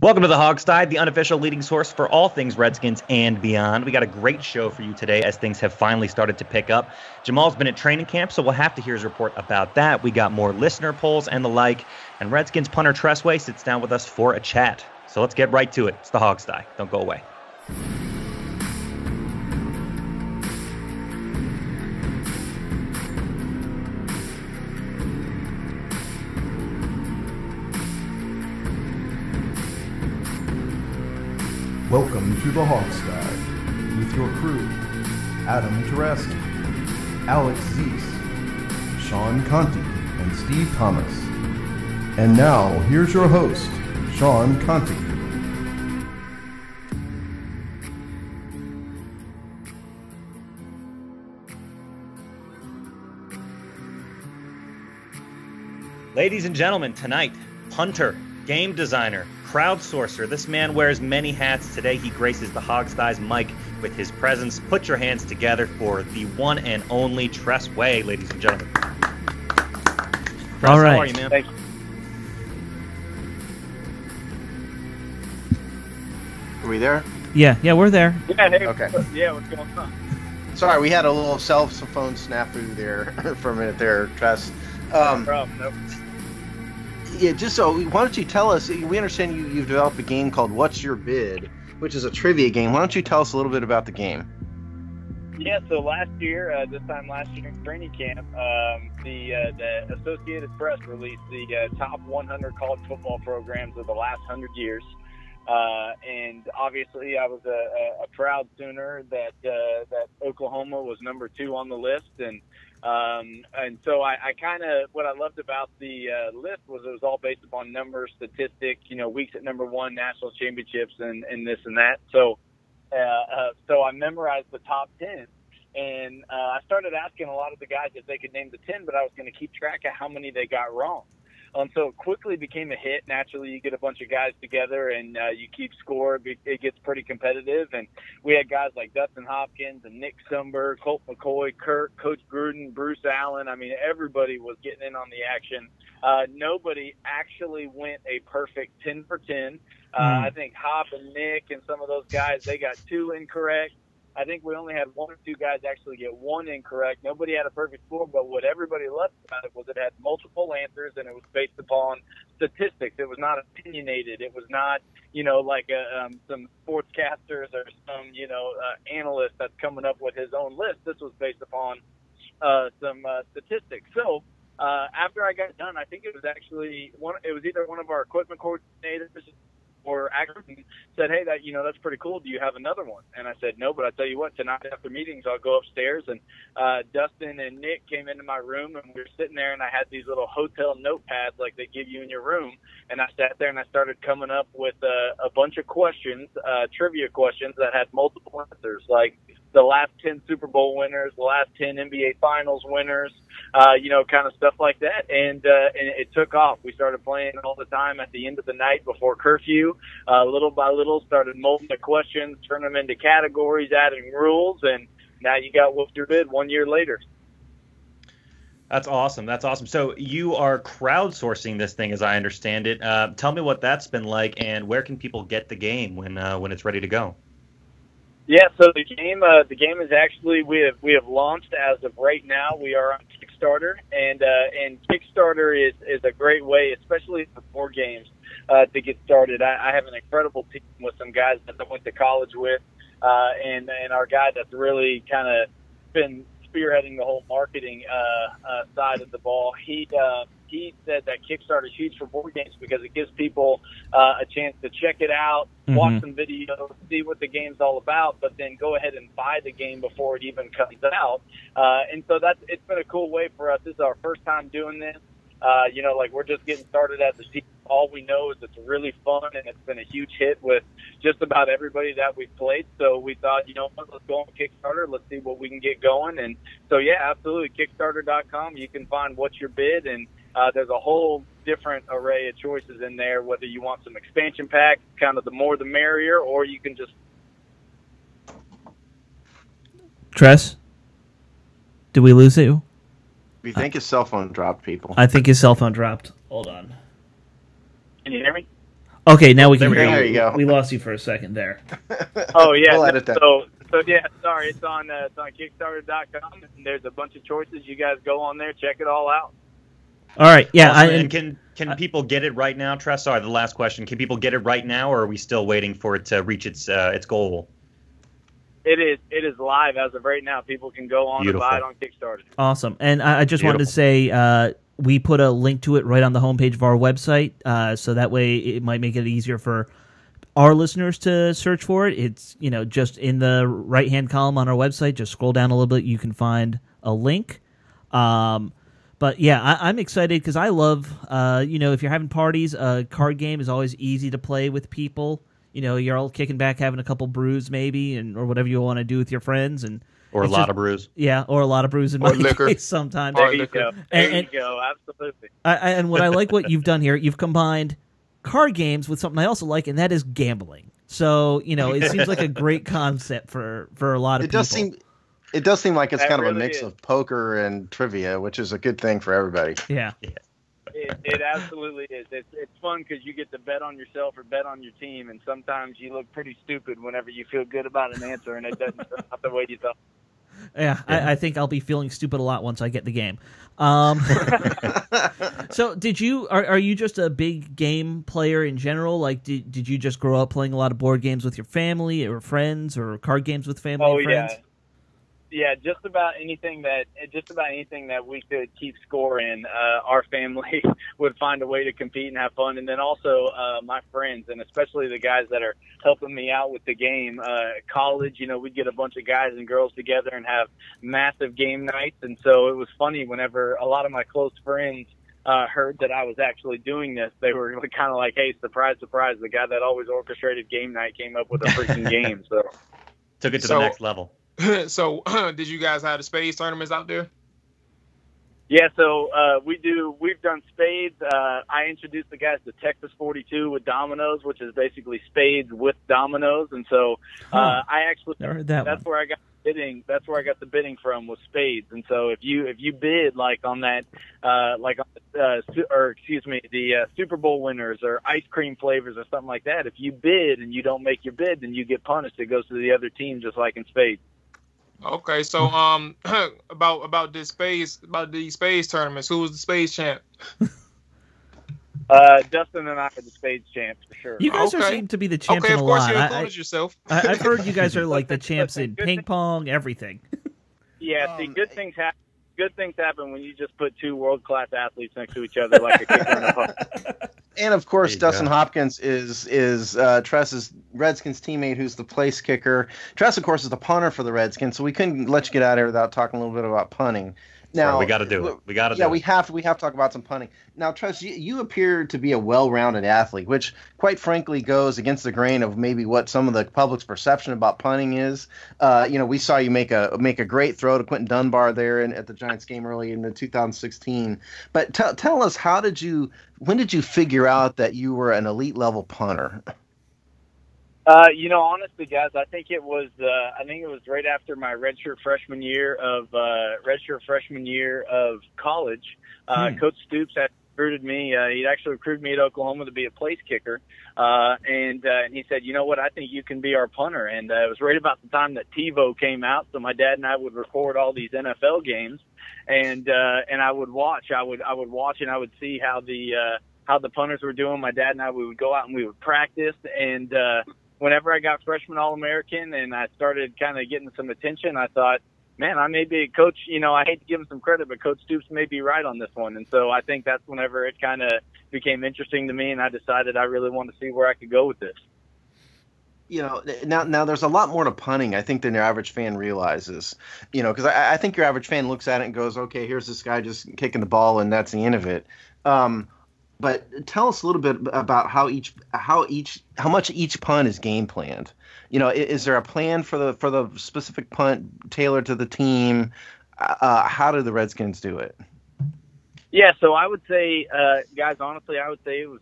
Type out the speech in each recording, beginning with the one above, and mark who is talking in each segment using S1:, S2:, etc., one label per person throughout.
S1: Welcome to the Hogstide, the unofficial leading source for all things Redskins and beyond. We got a great show for you today as things have finally started to pick up. Jamal's been at training camp, so we'll have to hear his report about that. We got more listener polls and the like, and Redskins punter Tress Way sits down with us for a chat. So let's get right to it. It's the Hogstide. Don't go away.
S2: Welcome to the Hogstide with your crew, Adam Teresti, Alex Zeese, Sean Conti, and Steve Thomas. And now, here's your host, Sean Conti.
S1: Ladies and gentlemen, tonight, punter, game designer, crowdsourcer. This man wears many hats. Today he graces the Hogstide's mic with his presence. Put your hands together for the one and only Tress Way, ladies and gentlemen. Tress,
S3: all right.
S1: How are you, man?
S4: Thank you. Are we there?
S3: Yeah, we're there.
S4: Yeah, hey,
S5: Okay.
S4: Yeah, what's going on?
S5: Sorry, we had a little cell phone snafu there for a minute there, Tress.
S4: No problem. Nope.
S5: Yeah, just so, why don't you tell us, we understand you've developed a game called What's Your Bid, which is a trivia game. Why don't you tell us a little bit about the game?
S4: Yeah, so last year, this time last year in training camp, the Associated Press released the top 100 college football programs of the last 100 years. And obviously I was a proud Sooner that Oklahoma was number 2 on the list. And so I kind of, what I loved about the list was it was all based upon numbers, statistics, weeks at number 1, national championships, and this and that. So I memorized the top 10. And I started asking a lot of the guys if they could name the 10, but I was going to keep track of how many they got wrong. So it quickly became a hit. Naturally, you get a bunch of guys together and you keep score. It gets pretty competitive. And we had guys like Dustin Hopkins and Nick Sumber, Colt McCoy, Kurt, Coach Gruden, Bruce Allen. I mean, everybody was getting in on the action. Nobody actually went a perfect 10 for 10. I think Hop and Nick and some of those guys, they got 2 incorrect. I think we only had 1 or 2 guys actually get 1 incorrect. Nobody had a perfect score, but what everybody loved about it was it had multiple answers, and it was based upon statistics. It was not opinionated. It was not, like some sportscasters or some, analyst that's coming up with his own list. This was based upon some statistics. So after I got done, I think it was actually it was either one of our equipment coordinators or actually said, hey, that's pretty cool. Do you have another one? And I said, no, but I tell you what, tonight after meetings, I'll go upstairs. And Dustin and Nick came into my room, and we were sitting there, and I had these little hotel notepads like they give you in your room. And I sat there and I started coming up with a bunch of questions, trivia questions that had multiple answers, like the last 10 Super Bowl winners, the last 10 NBA Finals winners, kind of stuff like that. And it took off. We started playing all the time at the end of the night before curfew. Little by little, started molding the questions, turn them into categories, adding rules, and now you got What's Your Bid 1 year later.
S1: That's awesome. That's awesome. So you are crowdsourcing this thing, as I understand it. Tell me what that's been like, and where can people get the game when it's ready to go?
S4: Yeah, so the game is actually we have launched as of right now. We are on Kickstarter, and Kickstarter is a great way, especially for board games, to get started. I have an incredible team with some guys that I went to college with, and our guy that's really kind of been spearheading the whole marketing side of the ball. He said that Kickstarter is huge for board games because it gives people a chance to check it out, watch some videos, see what the game's all about, but then go ahead and buy the game before it even comes out. And so it's been a cool way for us. This is our first time doing this. We're just getting started as a team. All we know is it's really fun, and it's been a huge hit with just about everybody that we've played. So we thought, let's go on Kickstarter. Let's see what we can get going. And so, yeah, absolutely. Kickstarter.com. You can find What's Your Bid, and there's a whole different array of choices in there, whether you want some expansion packs, kind of the more the merrier, or you can just...
S3: Tress, did we lose you?
S5: We think his cell phone dropped, people.
S3: I think his cell phone dropped. Hold on.
S4: Can you hear me?
S3: Okay, now we can
S1: There we
S3: hear
S1: go.
S5: There you go.
S3: We lost you for a second there.
S4: Oh yeah.
S5: We'll edit that.
S4: So yeah, sorry. It's on Kickstarter.com, and there's a bunch of choices. You guys go on there, check it all out.
S3: All right, yeah.
S1: Awesome. And can people get it right now, Tress? Sorry, the last question. Can people get it right now, or are we still waiting for it to reach its goal?
S4: It is live as of right now. People can go on
S1: Beautiful.
S4: and buy it on Kickstarter.
S3: Awesome. And I just wanted to say we put a link to it right on the homepage of our website, so that way it might make it easier for our listeners to search for it. It's just in the right-hand column on our website. Just scroll down a little bit. You can find a link. But yeah, I'm excited because I love, if you're having parties, a card game is always easy to play with people. You're all kicking back, having a couple brews maybe, or whatever you want to do with your friends,
S1: Or a lot of brews.
S3: Yeah, or a lot of brews in my case sometimes.
S4: There you go. There you go. Absolutely.
S3: And what I like what you've done here, you've combined card games with something I also like, and that is gambling. So it seems like a great concept for a lot of people.
S5: It does seem like it's
S4: That
S5: kind of a
S4: really
S5: mix
S4: is.
S5: of poker and trivia, which is a good thing for everybody.
S3: Yeah.
S4: It absolutely is. It's fun because you get to bet on yourself or bet on your team, and sometimes you look pretty stupid whenever you feel good about an answer and it doesn't turn out the way you thought.
S3: Yeah, I think I'll be feeling stupid a lot once I get the game. So, are you just a big game player in general? Like, did you just grow up playing a lot of board games with your family or friends, or card games with family and friends?
S4: Yeah, just about anything that we could keep score in, our family would find a way to compete and have fun. And then also my friends, and especially the guys that are helping me out with the game. College, we'd get a bunch of guys and girls together and have massive game nights. And so it was funny whenever a lot of my close friends heard that I was actually doing this. They were kind of like, hey, surprise, surprise, the guy that always orchestrated game night came up with a freaking game. So
S1: Took it to the next level.
S6: So, did you guys have the spades tournaments out there?
S4: Yeah, so we've done spades. I introduced the guys to Texas 42 with dominoes, which is basically spades with dominoes. And so I actually
S3: Never heard that
S4: that's
S3: one.
S4: where I got bidding. That's where I got the bidding from, was spades. And so if you bid like on that, the Super Bowl winners or ice cream flavors or something like that, if you bid and you don't make your bid, then you get punished. It goes to the other team, just like in spades.
S6: Okay, so about these spades tournaments, who was the spades champ?
S4: Dustin and I are the spades champs for sure.
S3: You guys
S6: Okay.
S3: seem to be the champs
S6: Okay,
S3: in
S6: of
S3: a
S6: course
S3: lot.
S6: you included yourself.
S3: I've heard you guys are like the champs in
S4: Good
S3: ping
S4: thing-
S3: pong, everything.
S4: Yeah, see, good things happen. Good things happen when you just put two world-class athletes next to each other like a kicker and a punt.
S5: And of course,
S1: There you
S5: Dustin
S1: go.
S5: Hopkins is Tress's Redskins teammate, who's the place kicker. Tress, of course, is the punter for the Redskins, so we couldn't let you get out of here without talking a little bit about punting. Now
S1: We got to do it. We got to do
S5: Yeah,
S1: it.
S5: we have to talk about some punting. Now, Tress, you appear to be a well-rounded athlete, which, quite frankly, goes against the grain of maybe what some of the public's perception about punting is. We saw you make a great throw to Quentin Dunbar there at the Giants game early in 2016. But tell us, when did you figure out that you were an elite level punter?
S4: Honestly, guys, I think it was right after my redshirt freshman year of college. Coach Stoops had recruited me. He'd actually recruited me at Oklahoma to be a place kicker, and he said, "You know what? I think you can be our punter." And it was right about the time that TiVo came out, so my dad and I would record all these NFL games, and I would watch. I would watch, and I would see how the punters were doing. My dad and we would go out and we would practice, and whenever I got freshman All-American and I started kind of getting some attention, I thought, man, I may be a coach. I hate to give him some credit, but Coach Stoops may be right on this one. And so I think that's whenever it kind of became interesting to me, and I decided I really wanted to see where I could go with this.
S5: Now there's a lot more to punting, I think, than your average fan realizes. Because I think your average fan looks at it and goes, okay, here's this guy just kicking the ball, and that's the end of it. But tell us a little bit about how much each punt is game planned. Is there a plan for the specific punt tailored to the team? How do the Redskins do it?
S4: Yeah, so I would say, guys, honestly, I would say it was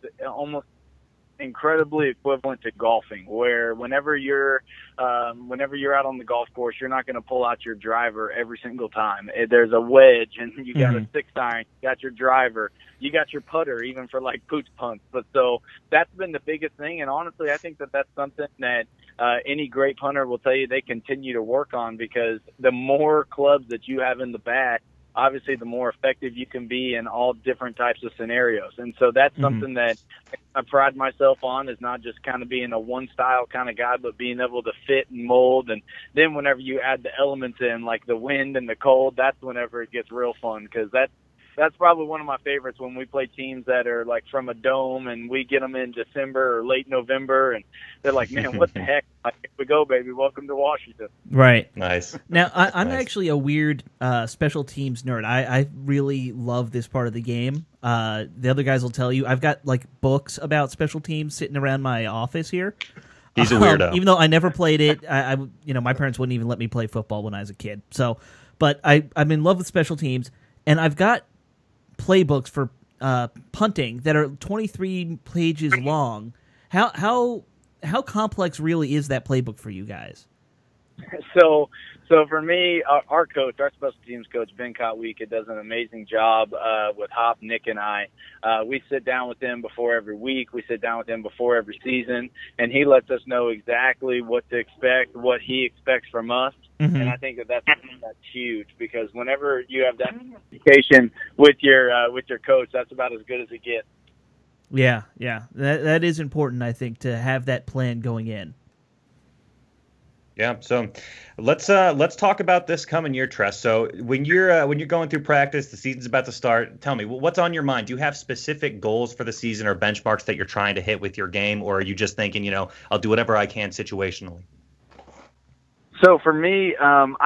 S4: incredibly equivalent to golfing, where whenever you're out on the golf course, you're not going to pull out your driver every single time. There's a wedge, and you got a 6-iron, you got your driver, you got your putter, even for like pooch punts. But so that's been the biggest thing, and honestly, I think that that's something that any great punter will tell you they continue to work on, because the more clubs that you have in the bag, obviously the more effective you can be in all different types of scenarios. And so that's something that I pride myself on, is not just kind of being a one style kind of guy, but being able to fit and mold. And then whenever you add the elements in, like the wind and the cold, that's whenever it gets real fun, because that's probably one of my favorites, when we play teams that are like from a dome and we get them in December or late November, and they're like, man, what the heck? Like, here we go, baby. Welcome to Washington.
S3: Right.
S1: Nice.
S3: Now, I'm actually a weird special teams nerd. I really love this part of the game. The other guys will tell you, I've got like books about special teams sitting around my office here.
S1: He's a weirdo.
S3: Even though I never played it, my parents wouldn't even let me play football when I was a kid. So, but I'm in love with special teams, and I've got playbooks for punting that are 23 pages long. How complex really is that playbook for you guys?
S4: So for me, our coach, our special teams coach, Ben Kotwieka, does an amazing job with Hop, Nick, and I. We sit down with him before every week. We sit down with him before every season, and he lets us know exactly what to expect, what he expects from us. And I think that's huge, because whenever you have that communication with your coach, that's about as good as it gets.
S3: Yeah, that is important, I think, to have that plan going in.
S1: Yeah, so let's talk about this coming year, Tress. So when you're going through practice, the season's about to start. Tell me, what's on your mind? Do you have specific goals for the season or benchmarks that you're trying to hit with your game, or are you just thinking, I'll do whatever I can situationally?
S4: So for me, I'm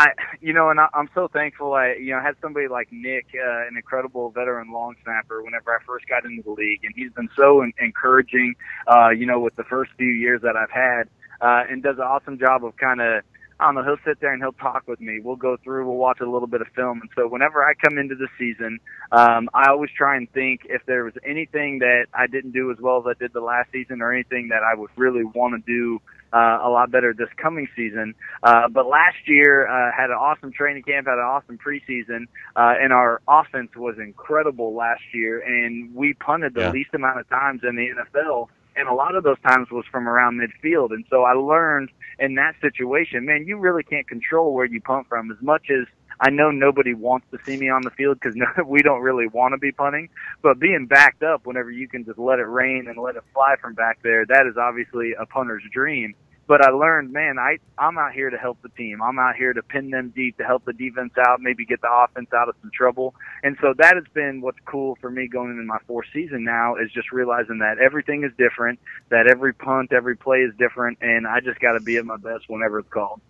S4: so thankful. I had somebody like Nick, an incredible veteran long snapper, whenever I first got into the league, and he's been so encouraging, with the first few years that I've had, and does an awesome job of kind of, I don't know, he'll sit there and he'll talk with me. We'll go through, we'll watch a little bit of film. And so whenever I come into the season, I always try and think if there was anything that I didn't do as well as I did the last season, or anything that I would really want to do a lot better this coming season. But last year, had an awesome training camp, had an awesome preseason, and our offense was incredible last year, and we punted the least amount of times in the NFL. And a lot of those times was from around midfield. And so I learned in that situation, man, you really can't control where you punt from. As much as I know nobody wants to see me on the field, because we don't really want to be punting, but being backed up whenever you can just let it rain and let it fly from back there, that is obviously a punter's dream. But I learned, man, I'm out here to help the team. I'm out here to pin them deep, to help the defense out, maybe get the offense out of some trouble. And so that has been what's cool for me going into my fourth season now, is just realizing that everything is different, that every punt, every play is different, and I just got to be at my best whenever it's called.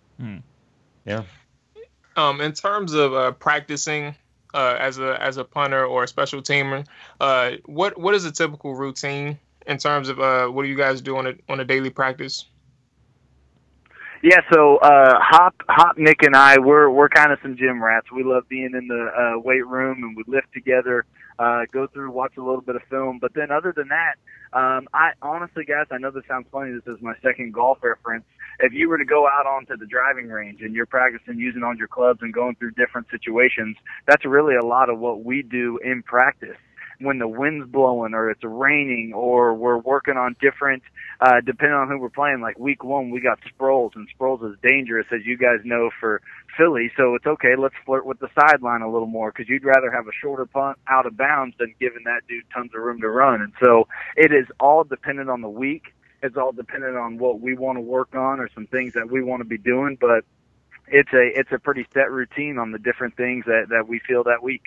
S1: Yeah.
S6: In terms of practicing as a punter or a special teamer, what is a typical routine in terms of what do you guys do on a daily practice?
S4: Yeah, so Hop, Nick, and I, we're kind of some gym rats. We love being in the weight room, and we lift together, go through, watch a little bit of film. But then other than that, I honestly, guys, I know this sounds funny. This is my second golf reference. If you were to go out onto the driving range and you're practicing using all your clubs and going through different situations, that's really a lot of what we do in practice. When the wind's blowing or it's raining, or we're working on different, depending on who we're playing, like week 1, we got Sproles, and Sproles is dangerous, as you guys know, for Philly. So it's okay, let's flirt with the sideline a little more, because you'd rather have a shorter punt out of bounds than giving that dude tons of room to run. And so it is all dependent on the week. It's all dependent on what we want to work on or some things that we want to be doing. But it's a pretty set routine on the different things that we feel that week.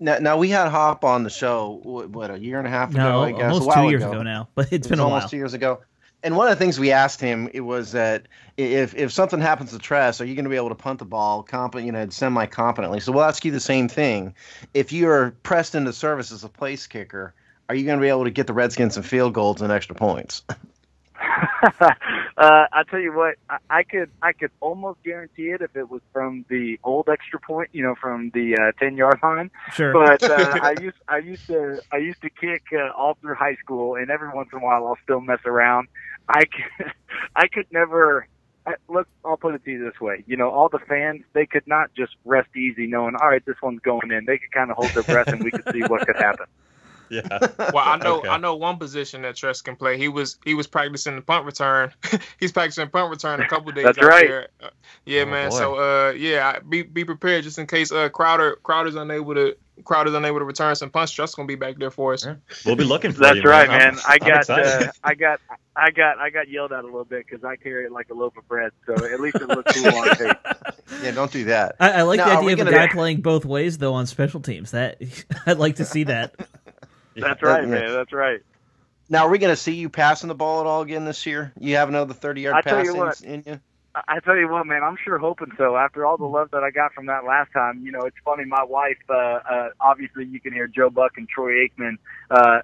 S5: Now we had Hop on the show, what, a year and a half ago, I guess?
S3: Almost 2 years ago now, but it's been a while.
S5: Almost 2 years ago. And one of the things we asked him, it was that if something happens to Tress, are you going to be able to punt the ball semi-competently? So we'll ask you the same thing. If you are pressed into service as a place kicker, are you going to be able to get the Redskins some field goals and extra points?
S4: I tell you what, I could almost guarantee it if it was from the old extra point, from the 10-yard line.
S3: Sure.
S4: But I used to kick all through high school, and every once in a while I'll still mess around. I could never. Look, I'll put it to you this way. All the fans, they could not just rest easy knowing, all right, this one's going in. They could kind of hold their breath, and we could see what could happen.
S1: Yeah.
S6: Well, I know one position that Tress can play. He was practicing the punt return. He's practicing punt return a couple of days.
S4: That's
S6: out
S4: right.
S6: there. Yeah, man.
S1: Boy.
S6: So be prepared just in case Crowder's unable to return some punts. Tress gonna be back there for us.
S1: Yeah. We'll be looking for
S4: That's
S1: you.
S4: right,
S1: man.
S4: man.
S1: I'm excited.
S4: I got yelled at a little bit because I carry it like a loaf of bread. So at least it looks cool on tape.
S5: Yeah, don't do that.
S3: I like
S5: Now,
S3: the
S5: are
S3: idea
S5: we
S3: of a
S5: gonna-
S3: guy playing both ways though on special teams. That I'd like to see that.
S4: That's right,
S5: Yeah.
S4: man. That's right.
S5: Now, are we going to see you passing the ball at all again this year? You have another 30-yard
S4: I tell
S5: pass
S4: you what.
S5: in you?
S4: I tell you what, man, I'm sure hoping so. After all the love that I got from that last time, it's funny. My wife, obviously, you can hear Joe Buck and Troy Aikman.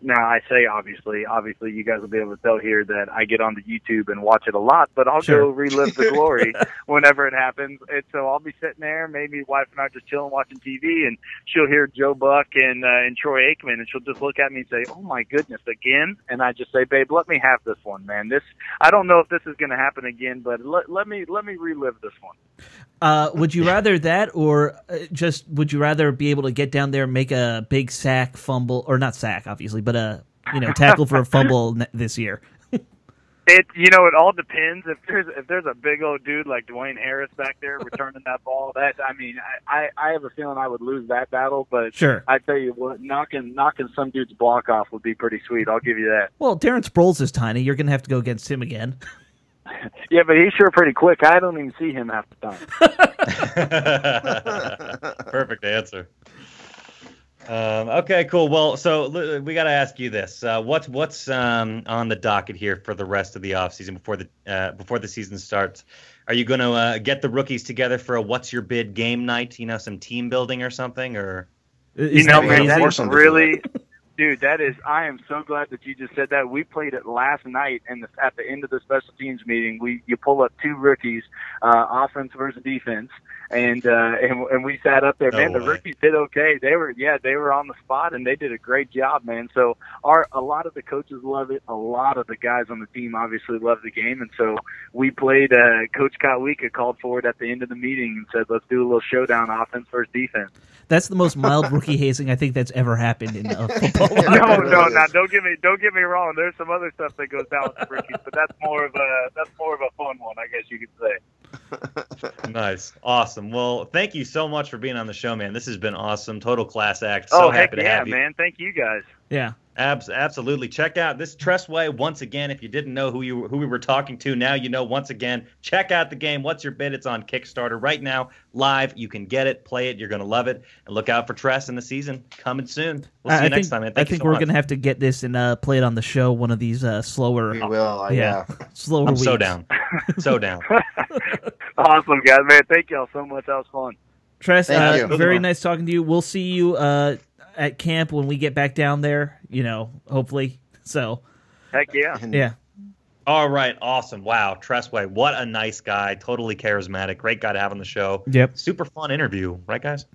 S4: Now, I say obviously, you guys will be able to tell here that I get onto YouTube and watch it a lot, but I'll go relive the glory whenever it happens. And so I'll be sitting there, maybe wife and I just chilling watching TV, and she'll hear Joe Buck and Troy Aikman, and she'll just look at me and say, "Oh my goodness, again?" And I just say, "Babe, let me have this one, man. I don't know if this is going to happen again, but let me relive this one."
S3: Would you rather that, or would you rather be able to get down there and make a big sack, fumble, or not sack, obviously, but tackle for a fumble this year?
S4: It all depends. If there's a big old dude like Dwayne Harris back there returning that ball, I have a feeling I would lose that battle. But
S3: Sure.
S4: I tell you what, knocking some dude's block off would be pretty sweet. I'll give you that.
S3: Well, Terrence Sproles is tiny. You're going to have to go against him again.
S4: Yeah, but he's sure pretty quick. I don't even see him half the time.
S1: Perfect answer. Okay, cool. Well, so we got to ask you this: what's on the docket here for the rest of the offseason before the season starts? Are you going to get the rookies together for a "What's Your Bid" game night? Some team building or something, or
S4: man, that is
S5: Awesome.
S4: really. Dude, I am so glad that you just said that. We played it last night, and at the end of the special teams meeting, you pull up two rookies, offense versus defense, and we sat up there.
S1: No
S4: Man, the
S1: way.
S4: rookies did okay. They were on the spot, and they did a great job, man. So a lot of the coaches love it. A lot of the guys on the team obviously love the game, and so we played. Coach Kotwika called for it at the end of the meeting and said, "Let's do a little showdown, offense versus defense."
S3: That's the most mild rookie hazing I think that's ever happened in football.
S4: No, now don't get me wrong. There's some other stuff that goes down with the rookies, but that's more of a fun one, I guess you could say.
S1: Nice, awesome. Well, thank you so much for being on the show, man. This has been awesome. Total class act. So happy to have you.
S4: Man. Thank you guys.
S3: Yeah.
S1: Absolutely. Check out this Tress Way once again. If you didn't know who we were talking to, now you know. Once again, check out the game. What's Your Bid? It's on Kickstarter right now, live. You can get it, play it. You're going to love it. And look out for Tress in the season coming soon. We'll see you next time, man.
S3: I think we're going to have to get this and play it on the show one of these slower.
S5: We will.
S3: Slower
S1: I'm
S3: weeks.
S1: so down. So down.
S4: Awesome, guys, man. Thank y'all so much. That was fun.
S3: Tress,
S5: Thank you.
S3: very nice talking to you. We'll see you at camp when we get back down there, hopefully. So,
S4: Heck yeah.
S3: yeah.
S1: All right. Awesome. Wow. Tress Way. What a nice guy. Totally charismatic. Great guy to have on the show.
S3: Yep.
S1: Super fun interview. Right, guys?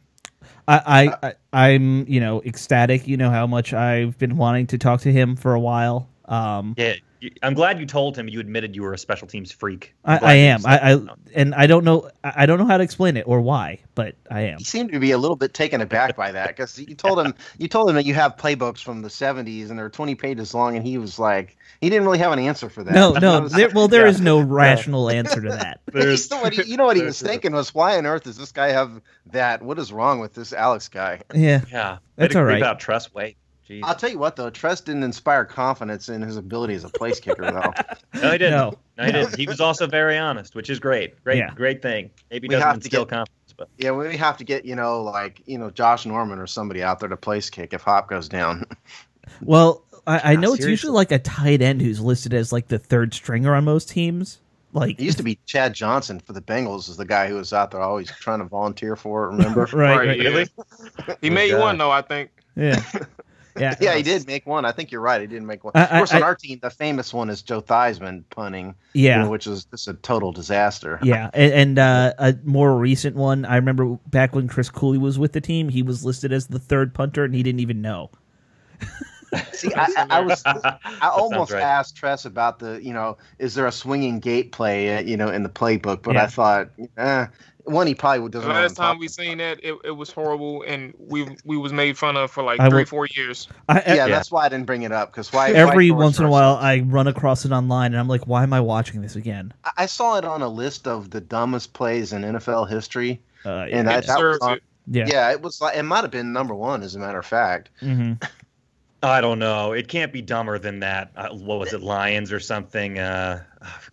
S3: I'm, ecstatic. You know how much I've been wanting to talk to him for a while.
S1: Yeah. I'm glad you told him you admitted you were a special teams freak.
S3: I am. I don't know how to explain it or why, but I am.
S5: He seemed to be a little bit taken aback by that because you told him that you have playbooks from the 70s and they're 20 pages long, and he was like, he didn't really have an answer for that.
S3: No. There is no rational answer to that.
S5: You know what he was thinking was, why on earth does this guy have that? What is wrong with this Alex guy?
S3: Yeah.
S1: Yeah.
S3: That's all right.
S1: About Tress Way. Jeez.
S5: I'll tell you what, though, Tress didn't inspire confidence in his ability as a place kicker, though.
S1: No, he didn't.
S3: No.
S1: He didn't. He was also very honest, which is great. Great thing. Maybe
S5: We
S1: doesn't
S5: have to
S1: instill
S5: get-
S1: confidence, but
S5: Yeah, we have to get, Josh Norman or somebody out there to place kick if Hop goes down.
S3: Well, I know it's
S1: seriously.
S3: usually like a tight end who's listed as like the third stringer on most teams. Like
S5: It used to be Chad Johnson for the Bengals is the guy who was out there always trying to volunteer for it, remember?
S3: right.
S6: Yeah. He made
S1: God.
S6: one though, I think.
S3: Yeah. Yeah,
S5: Yeah, he did make one. I think you're right. He didn't make one. Of course, on our team, the famous one is Joe Theismann punting.
S3: Yeah,
S5: which is just a total disaster.
S3: Yeah, and a more recent one. I remember back when Chris Cooley was with the team, he was listed as the third punter, and he didn't even know.
S5: See, I almost asked Tress about is there a swinging gate play, in the playbook? But I thought, one, he probably doesn't.
S6: The last time we seen that, it was horrible, and we was made fun of for like 3-4 years.
S5: That's why I didn't bring it up, because
S3: every once in a while I run across it online, and I'm like, why am I watching this again?
S5: I saw it on a list of the dumbest plays in NFL history, and
S6: it deserves it.
S5: Yeah, it was like it might have been number one, as a matter of fact.
S3: Mm-hmm.
S1: I don't know. It can't be dumber than that. What was it, Lions or something? God,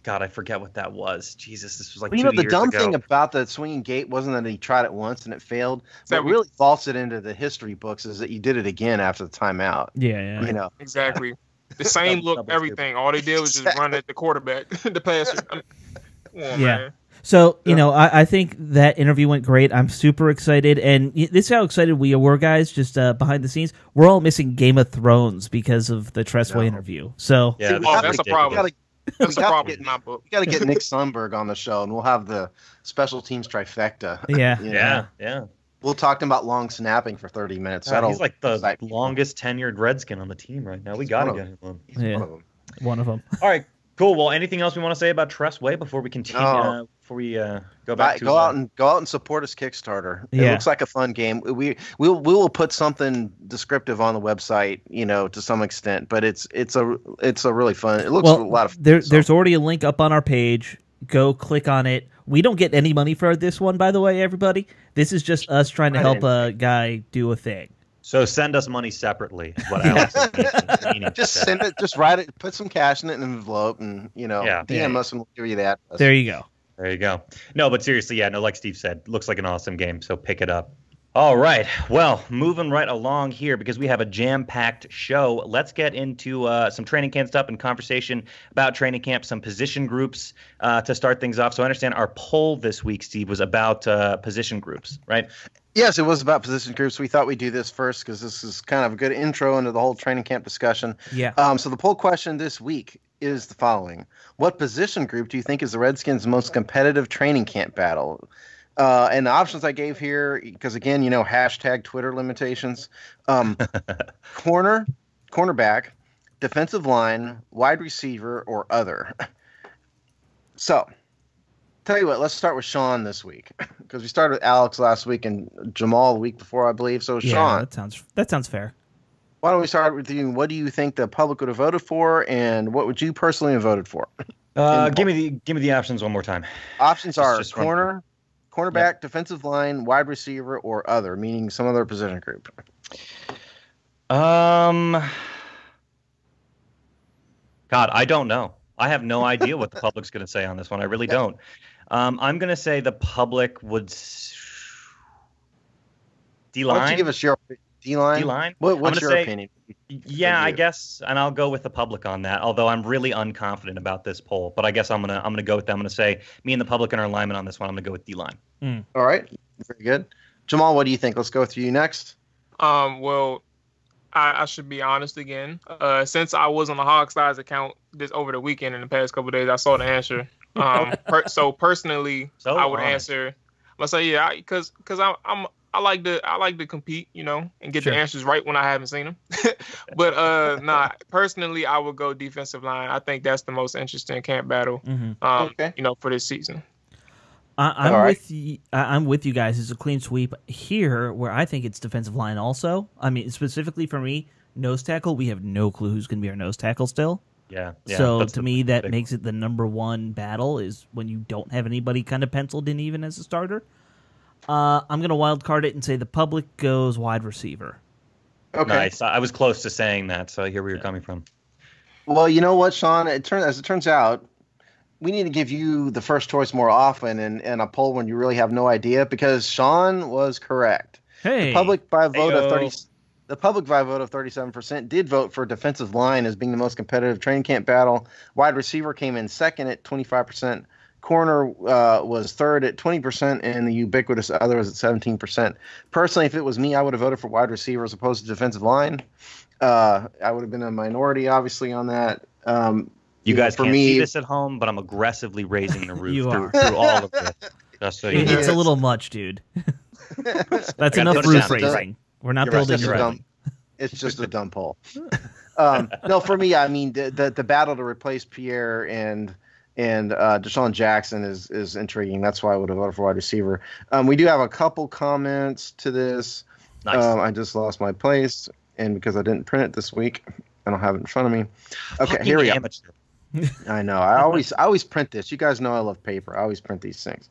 S1: I forget what that was. Jesus, this was like 2 years ago.
S5: The dumb thing about the swinging gate wasn't that he tried it once and it failed. What really vaults it into the history books is that you did it again after the timeout.
S3: Yeah.
S6: Exactly. The same look, everything. All they did was just run at the quarterback, the passer. Man.
S3: So, I think that interview went great. I'm super excited. And this is how excited we were, guys, just behind the scenes. We're all missing Game of Thrones because of the Tress Way interview. So,
S6: that's a problem. That's a problem in my book.
S5: We got to get Nick Sundberg on the show, and we'll have the special teams trifecta.
S1: Yeah.
S5: We'll talk to him about long snapping for 30 minutes.
S1: He's like the longest tenured Redskin on the team right now. We got to get him on.
S3: One of them.
S1: All right. Cool. Well, anything else we want to say about Tress Way before we continue? Before we go back to
S5: go out and support us Kickstarter. It looks like a fun game. We will put something descriptive on the website, to some extent. But it's a really fun. It looks a lot of fun.
S3: There's already a link up on our page. Go click on it. We don't get any money for this one, by the way, everybody. This is just us trying to help a guy do a thing.
S1: So send us money separately. Is what Alex is
S5: just send it. Just write it. Put some cash in it in an envelope, and DM us, and we'll give you that.
S3: There you go.
S1: There you go. No, but seriously, like Steve said, looks like an awesome game. So pick it up. All right. Well, moving right along here because we have a jam-packed show. Let's get into some training camp stuff and conversation about training camp, some position groups to start things off. So I understand our poll this week, Steve, was about position groups, right?
S5: Yes, it was about position groups. We thought we'd do this first because this is kind of a good intro into the whole training camp discussion.
S3: Yeah.
S5: So the poll question this week is the following. What position group do you think is the Redskins' most competitive training camp battle? And the options I gave here, because again, hashtag Twitter limitations, cornerback, defensive line, wide receiver, or other. So, tell you what, let's start with Sean this week, because we started with Alex last week and Jamual the week before, I believe. So, Sean,
S3: that sounds fair.
S5: Why don't we start with you? What do you think the public would have voted for, and what would you personally have voted for?
S1: Give me the options one more time.
S5: Options are cornerback, defensive line, wide receiver, or other, meaning some other position group.
S1: God, I don't know. I have no idea what the public's going to say on this one. I really don't. I'm going to say the public would D-line.
S5: Why don't you give us your D-line?
S1: D-line?
S5: What's your opinion?
S1: Yeah, I guess, and I'll go with the public on that, although I'm really unconfident about this poll. But I guess I'm gonna go with them. I'm going to say me and the public and our lineman on this one. I'm going to go with D-line.
S5: All right. Very good. Jamual, what do you think? Let's go with you next.
S6: Well, I should be honest again. Since I was on the Hog Size account this over the weekend in the past couple of days, I saw the answer. So personally, I would answer. Let's say because I like to compete, and get the answers right when I haven't seen them. But personally, I would go defensive line. I think that's the most interesting camp battle. For this season.
S3: I'm with you guys. It's a clean sweep here, where I think it's defensive line. Also, I mean, specifically for me, nose tackle. We have no clue who's going to be our nose tackle still.
S1: Yeah.
S3: So to me, that makes it the number one battle is when you don't have anybody kind of penciled in even as a starter. I'm going to wild card it and say the public goes wide receiver.
S5: Okay.
S1: Nice. I was close to saying that, so I hear where you're coming from.
S5: Well, you know what, Sean? As it turns out, we need to give you the first choice more often in a poll when you really have no idea, because Sean was correct.
S3: Hey.
S5: The public by a vote of 37% did vote for defensive line as being the most competitive training camp battle. Wide receiver came in second at 25%. Corner was third at 20%, and the ubiquitous other was at 17%. Personally, if it was me, I would have voted for wide receiver as opposed to defensive line. I would have been a minority, obviously, on that.
S1: You guys
S5: for
S1: can't
S5: me,
S1: see this at home, but I'm aggressively raising the roof
S3: You
S1: through,
S3: are.
S1: through all of this. Just so you know.
S3: It's a little much, dude. That's
S1: gotta
S3: enough
S1: put it
S3: roof
S1: down.
S3: raising. We're not
S1: You're right.
S3: building
S1: You're
S3: a
S1: right.
S3: building.
S5: it's just a dumb poll. No, for me, I mean the battle to replace Pierre and Deshaun Jackson is intriguing. That's why I would have voted for wide receiver. We do have a couple comments to this.
S1: Nice.
S5: I just lost my place, and because I didn't print it this week, I don't have it in front of me. Okay,
S1: Fucking
S5: here we go.
S1: amateur.
S5: I know. I always print this. You guys know I love paper. I always print these things.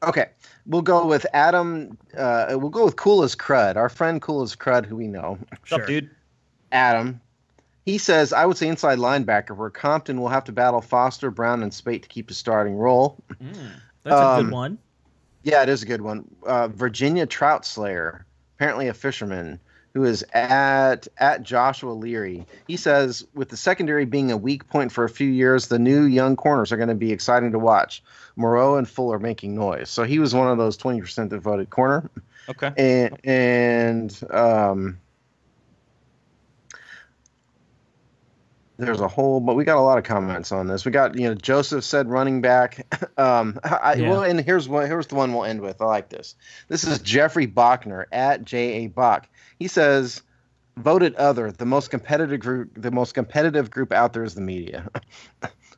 S5: Okay, we'll go with Adam. We'll go with Cool as Crud, our friend Cool as Crud, who we know.
S1: What's up, dude?
S5: Adam. He says, I would say inside linebacker, where Compton will have to battle Foster, Brown, and Spate to keep his starting role.
S3: That's a good one.
S5: Yeah, it is a good one. Virginia Trout Slayer, apparently a fisherman, who is at Joshua Leary. He says, with the secondary being a weak point for a few years, the new young corners are going to be exciting to watch. Moreau and Fuller making noise. So he was one of those 20% that voted corner.
S1: Okay.
S5: And there's a whole, but we got a lot of comments on this. We got, Joseph said running back. Well, and here's the one we'll end with. I like this. This is Jeffrey Bachner at J.A. Bach. He says, voted other. The most competitive group out there is the media.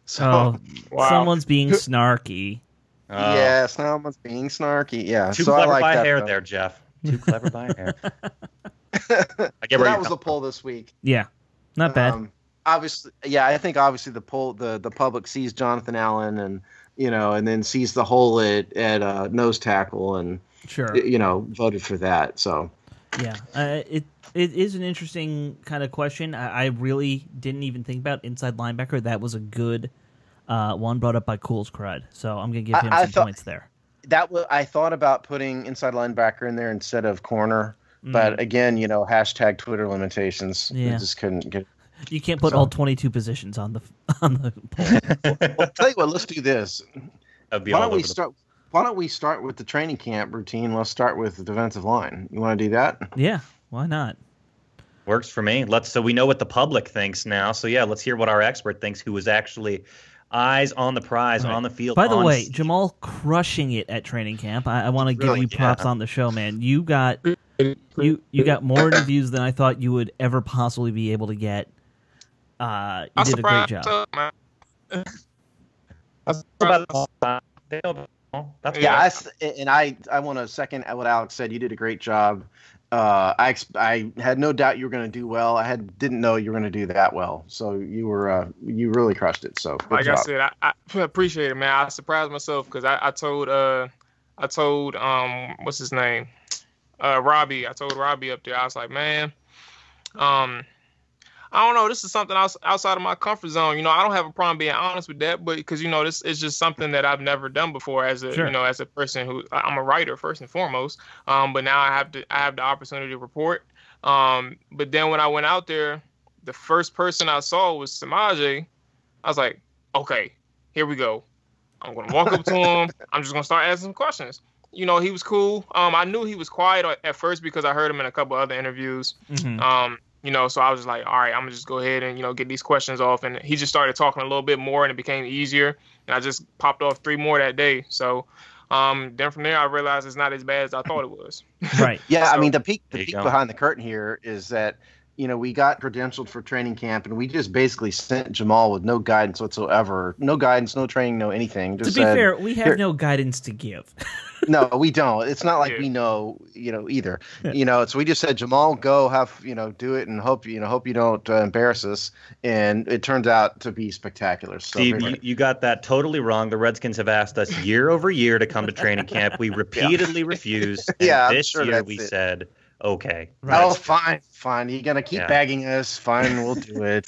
S3: So someone's being snarky.
S5: Yeah, someone's being snarky. Yeah.
S1: Too
S5: so
S1: clever
S5: I like
S1: by
S5: that,
S1: a hair
S5: though.
S1: there, Jeff. Too clever by a hair. I get
S5: So
S1: where
S5: that
S1: you're
S5: was the
S1: coming
S5: poll this week.
S3: Yeah, not bad.
S5: Obviously, yeah, I think obviously the public sees Jonathan Allen and and then sees the hole at nose tackle and
S3: Sure.
S5: Voted for that. So
S3: Yeah, it is an interesting kind of question. I really didn't even think about inside linebacker. That was a good one brought up by Cool's Crud. So I'm going to give him some points there.
S5: I thought about putting inside linebacker in there instead of corner, but again, hashtag Twitter limitations.
S3: Yeah.
S5: I just couldn't get.
S3: You can't put all 22 positions on the poll.
S5: Well, I'll tell you what. Let's do this.
S1: That'd be
S5: Why
S1: all
S5: don't we
S1: over
S5: start? Why don't we start with the training camp routine? Let's start with the defensive line. You want to do that?
S3: Yeah, why not?
S1: Works for me. So we know what the public thinks now. So yeah, let's hear what our expert thinks, who was actually eyes on the prize, on the field.
S3: By the way, Jamual crushing it at training camp. I want to give you props on the show, man. You got more interviews than I thought you would ever possibly be able to get. You did a great job.
S5: I want to second what Alex said. You did a great job. I had no doubt you were going to do well. Didn't know you were going to do that well. So you really crushed it. So good
S6: like
S5: job.
S6: I said, I appreciate it, man. I surprised myself because I told what's his name, Robbie. I told Robbie up there. I was like, man, I don't know. This is something outside of my comfort zone. I don't have a problem being honest with that, but because this is just something that I've never done before as a as a person who I'm a writer first and foremost. But now I have the opportunity to report. But then when I went out there, the first person I saw was Samaje. I was like, okay, here we go. I'm gonna walk up to him. I'm just gonna start asking some questions. He was cool. I knew he was quiet at first because I heard him in a couple other interviews. Mm-hmm. So I was just like, all right, I'm gonna just go ahead and, get these questions off. And he just started talking a little bit more and it became easier. And I just popped off 3 more that day. So then from there, I realized it's not as bad as I thought it was.
S3: Right.
S5: Yeah.
S6: So,
S5: I mean, the peek behind the curtain here is that, we got credentialed for training camp and we just basically sent Jamual with no guidance whatsoever. No guidance, no training, no anything. Just
S3: to be fair, we have no guidance to give.
S5: No, we don't. It's not like we know, either. So we just said, Jamual, go have, do it and hope you don't embarrass us. And it turns out to be spectacular. So
S1: Steve, you got that totally wrong. The Redskins have asked us year over year to come to training camp. We repeatedly refused. And this year we said, okay.
S5: Right. Oh, fine. You're going to keep bagging us. Fine, we'll do it.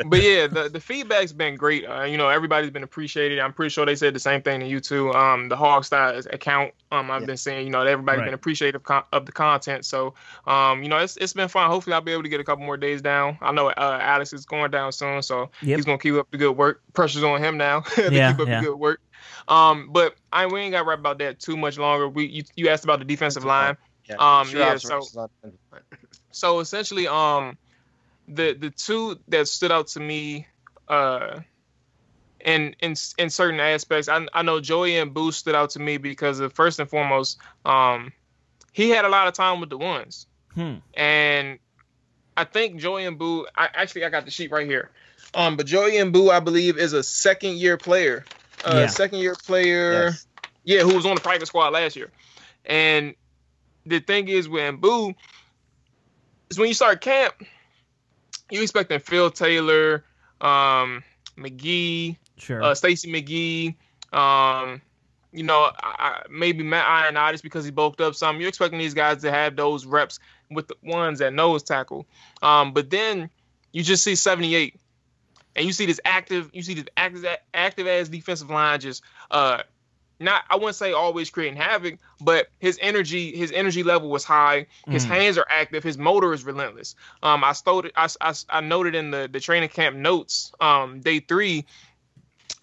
S6: But yeah, the feedback's been great. Everybody's been appreciated. I'm pretty sure they said the same thing to you too. The Hogstyle account, I've been saying, everybody's been appreciative of the content. So, it's been fun. Hopefully I'll be able to get a couple more days down. I know Alex is going down soon, so he's going to keep up the good work. Pressure's on him now to keep up the good work. But we ain't got to rap about that too much longer. You asked about the defensive line. So essentially, the two that stood out to me, in certain aspects, I know Joey and Boo stood out to me because of, first and foremost, he had a lot of time with the ones, and I think Joey and Boo. I got the sheet right here. But Joey and Boo, I believe, is a second-year player. Second-year player. Yes. Yeah, who was on the practice squad last year. And the thing is with Boo is when you start camp, you expecting Phil Taylor, McGee, Stacey McGee, maybe Matt Ioannidis because he bulked up some. You're expecting these guys to have those reps with the ones at nose tackle. But then you just see 78. And you see this active as defensive line just not, I wouldn't say always creating havoc, but his energy level was high. His hands are active. His motor is relentless. I noted in the training camp notes, day 3,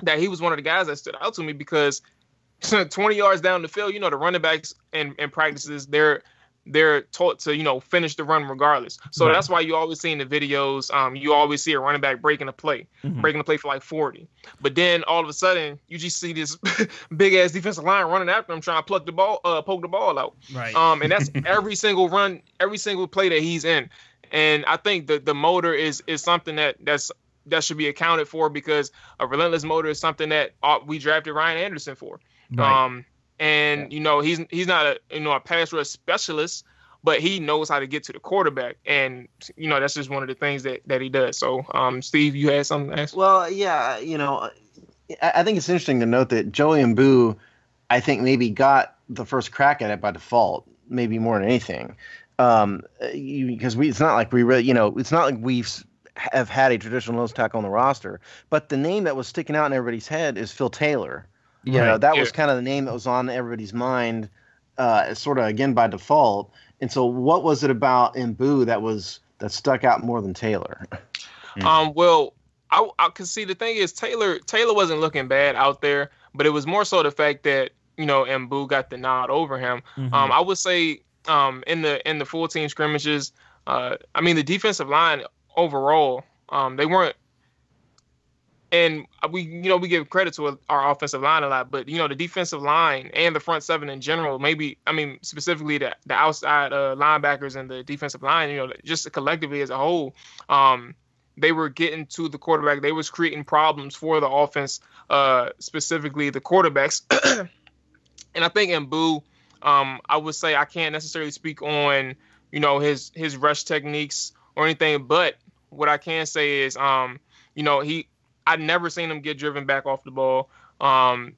S6: that he was one of the guys that stood out to me because 20 yards down the field, the running backs in practices, they're taught to, finish the run regardless. So that's why you always see in the videos, you always see a running back breaking a play for like 40. But then all of a sudden, you just see this big ass defensive line running after him, trying to poke the ball out. Right. And that's every single run, every single play that he's in. And I think the motor is something that should be accounted for because a relentless motor is something that we drafted Ryan Anderson for. Right. And he's not a pass rush specialist, but he knows how to get to the quarterback, and that's just one of the things that he does. So, Steve, you had something to ask?
S5: Well, yeah, I think it's interesting to note that Joey and Boo, I think maybe got the first crack at it by default, maybe more than anything, because it's not like we really, it's not like we have had a traditional nose tackle on the roster, but the name that was sticking out in everybody's head is Phil Taylor. That was kind of the name that was on everybody's mind, sort of again by default. And so, what was it about Boo that stuck out more than Taylor?
S6: Well, I could see the thing is Taylor wasn't looking bad out there, but it was more so the fact that Boo got the nod over him. I would say in the full team scrimmages, the defensive line overall, they weren't. And we give credit to our offensive line a lot, but the defensive line and the front seven in general, specifically the outside linebackers and the defensive line, just collectively as a whole, they were getting to the quarterback. They was creating problems for the offense, specifically the quarterbacks. And I think in Boo, I would say I can't necessarily speak on his rush techniques or anything, but what I can say is I'd never seen him get driven back off the ball.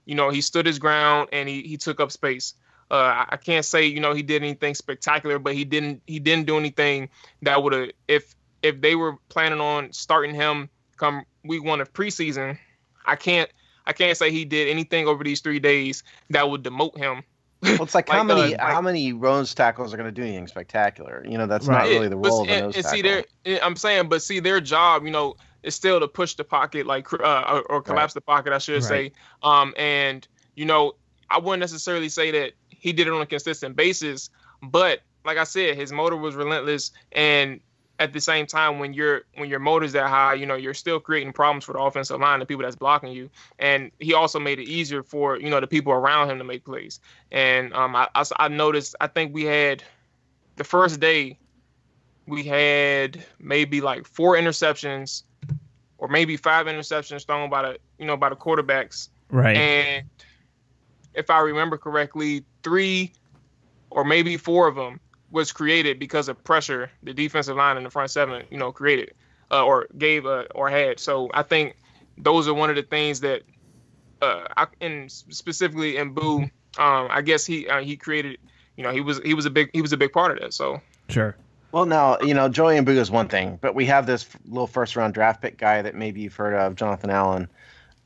S6: He stood his ground and he took up space. I can't say, he did anything spectacular, but he didn't do anything that would have, if they were planning on starting him come week 1 of preseason, I can't say he did anything over these 3 days that would demote him.
S5: Well, it's like, how many nose tackles are going to do anything spectacular? That's not really the role of a nose tackle.
S6: I'm saying, but see, their job, is still to push the pocket, or collapse the pocket, I should say. And I wouldn't necessarily say that he did it on a consistent basis, but like I said, his motor was relentless, and at the same time, when your motor's that high, you're still creating problems for the offensive line, the people that's blocking you. And he also made it easier for, the people around him to make plays. And I noticed, I think we had the first day, we had maybe like 4 interceptions or maybe 5 interceptions thrown by the quarterbacks. Right. And if I remember correctly, 3 or maybe 4 of them was created because of pressure the defensive line and the front seven, created or gave or had. So I think those are one of the things that, and specifically in Boo, I guess he created. He was a big part of that. So
S3: sure.
S5: Well, now Joey and Boo is one thing, but we have this little first round draft pick guy that maybe you've heard of, Jonathan Allen.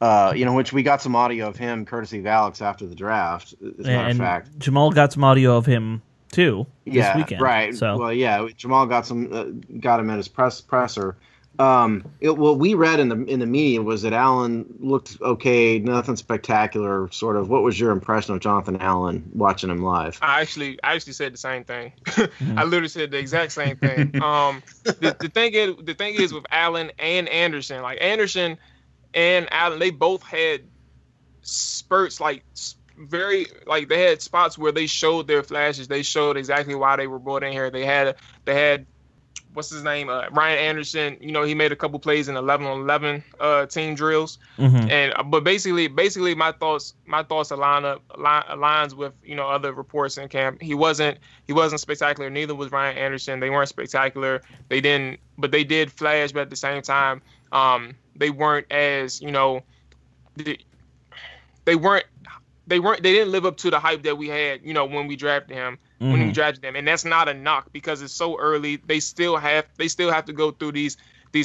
S5: Which we got some audio of him courtesy of Alex after the draft. As a matter of fact,
S3: Jamal got some audio of him too this weekend.
S5: Right.
S3: So
S5: Jamal got him at his presser. What we read in the media was that Allen looked okay, nothing spectacular. Sort of. What was your impression of Jonathan Allen watching him live?
S6: I actually said the same thing. I literally said the exact same thing. The thing is with Allen and Anderson, like Anderson and Allen, they both had spurts, like they had spots where they showed their flashes. They showed exactly why they were brought in here. They had what's his name? Ryan Anderson. He made a couple plays in 11-on-11 team drills. But basically my thoughts aligns with other reports in camp. He wasn't spectacular. Neither was Ryan Anderson. They weren't spectacular. They did flash, but at the same time, they weren't as they didn't live up to the hype that we had when we drafted him. When we drafted them, and that's not a knock because it's so early. They still have to go through these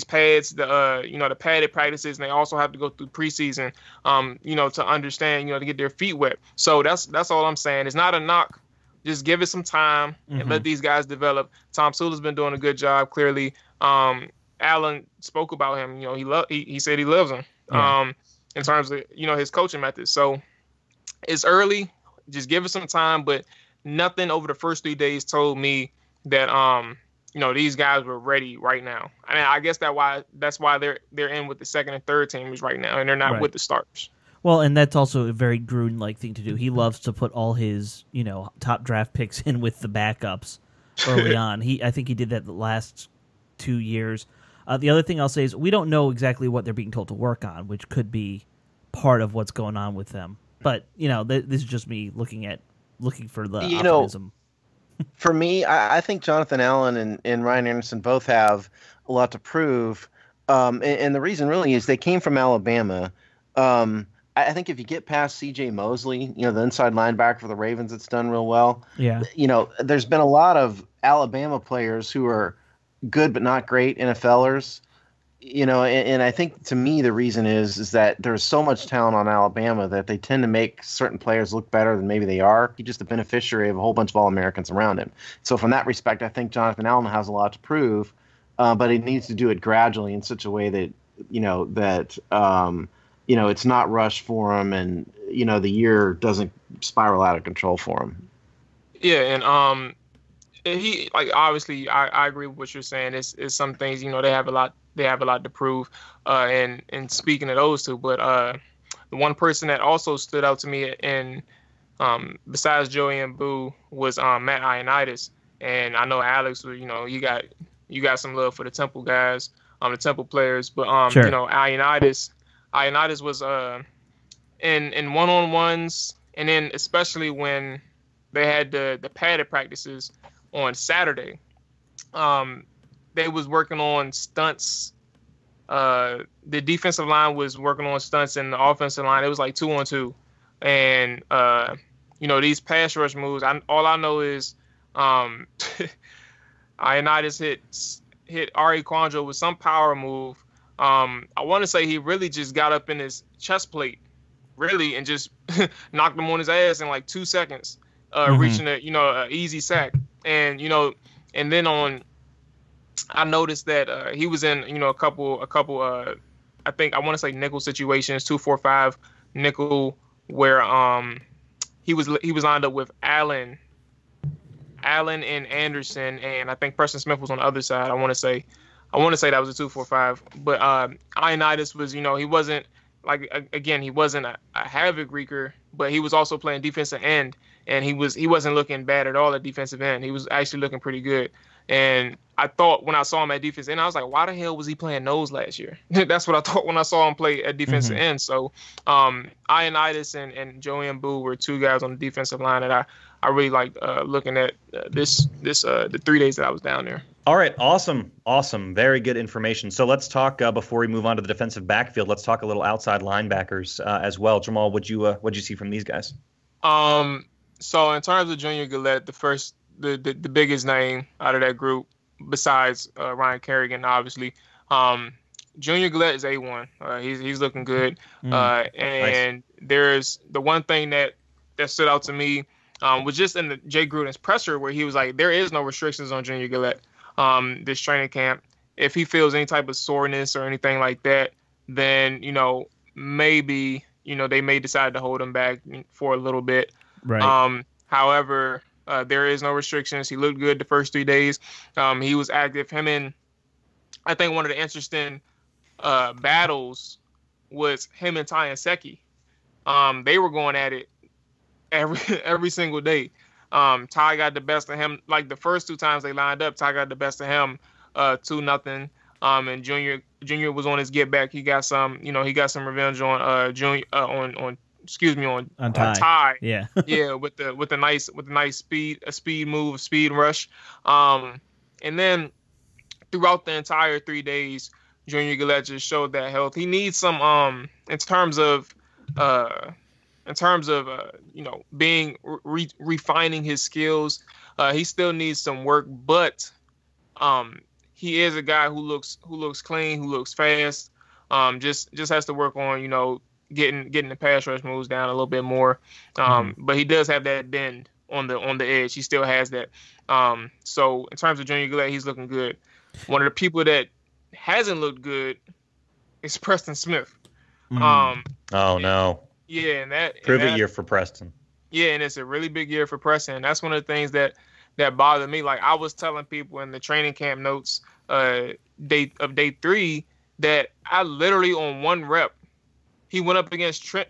S6: pads, the padded practices, and they also have to go through preseason, to understand, to get their feet wet. So that's all I'm saying. It's not a knock. Just give it some time and let these guys develop. Tom Sula's been doing a good job. Clearly, Allen spoke about him. He said he loves him. In terms of his coaching methods. So it's early. Just give it some time, but nothing over the first 3 days told me that these guys were ready right now. I mean, I guess that's why they're in with the second and third teamers right now, and they're not with the starters.
S3: Well, and that's also a very Gruden-like thing to do. He loves to put all his top draft picks in with the backups early on. I think he did that the last 2 years. The other thing I'll say is we don't know exactly what they're being told to work on, which could be part of what's going on with them. But this is just me looking for the optimism.
S5: For me, I think Jonathan Allen and Ryan Anderson both have a lot to prove. And the reason really is they came from Alabama. I think if you get past C.J. Mosley, the inside linebacker for the Ravens, it's done real well.
S3: Yeah.
S5: There's been a lot of Alabama players who are good but not great NFLers. And I think to me the reason is that there's so much talent on Alabama that they tend to make certain players look better than maybe they are. He's just a beneficiary of a whole bunch of All-Americans around him. So from that respect, I think Jonathan Allen has a lot to prove, but he needs to do it gradually in such a way that it's not rushed for him, and the year doesn't spiral out of control for him.
S6: Yeah, and he obviously I agree with what you're saying. It's some things they have a lot to prove, and speaking of those two, but the one person that also stood out to me in besides Joey and Boo was Matt Ioannidis, and I know Alex, you got some love for the Temple guys, the Temple players, but
S3: sure.
S6: Ioannidis was in one-on-ones, and then especially when they had the padded practices on Saturday. They was working on stunts. The defensive line was working on stunts, and the offensive line, it was like 2-on-2. And, these pass rush moves, all I know is Ioannidis hit Ari Quandro with some power move. I want to say he really just got up in his chest plate, really, and just knocked him on his ass in like 2 seconds, reaching a easy sack. And, and then I noticed that he was in, a couple I think I want to say nickel situations, 2-4-5 nickel, where he was lined up with Allen and Anderson, and I think Preston Smith was on the other side. I want to say that was a 2-4-5. But Ioannidis was, he wasn't he wasn't a havoc wreaker, but he was also playing defensive end, and he wasn't looking bad at all at defensive end. He was actually looking pretty good. And I thought when I saw him at defensive end, I was like, why the hell was he playing nose last year? That's what I thought when I saw him play at defensive end. So Ioannidis and Joey and Boo were two guys on the defensive line that I really liked looking at the 3 days that I was down there.
S1: All right, awesome. Very good information. So let's talk before we move on to the defensive backfield. Let's talk a little outside linebackers as well. Jamal, what'd you see from these guys?
S6: So in terms of Junior Gillette, the biggest name out of that group, besides Ryan Kerrigan, obviously, Junior Gillette is A1. He's looking good. And nice. There's the one thing that stood out to me was just in the Jay Gruden's presser, where he was like, there is no restrictions on Junior Gillette this training camp. if he feels any type of soreness or anything like that, then, maybe, they may decide to hold him back for a little bit.
S3: Right.
S6: However, there is no restrictions. He looked good the first 3 days. He was active. I think one of the interesting battles was him and Ty and Seki. They were going at it every single day. Ty got the best of him. Like the first 2 times they lined up, Ty got the best of him, 2-0. And Junior was on his get back. He got some, he got some revenge on Junior on Ty.
S3: Yeah.
S6: Yeah, with a nice speed move, a speed rush. And then throughout the entire 3 days, Junior Gillette just showed that health. He needs some in terms of being refining his skills. He still needs some work, but he is a guy who looks clean, who looks fast. Just has to work on getting the pass rush moves down a little bit more. But he does have that bend on the edge. He still has that. So in terms of Junior Gillette, he's looking good. One of the people that hasn't looked good is Preston Smith.
S1: Oh no.
S6: Yeah, and that
S1: year for Preston.
S6: Yeah, and it's a really big year for Preston. That's one of the things that bothered me. Like I was telling people in the training camp notes day 3 that I literally on one rep he went up against Trent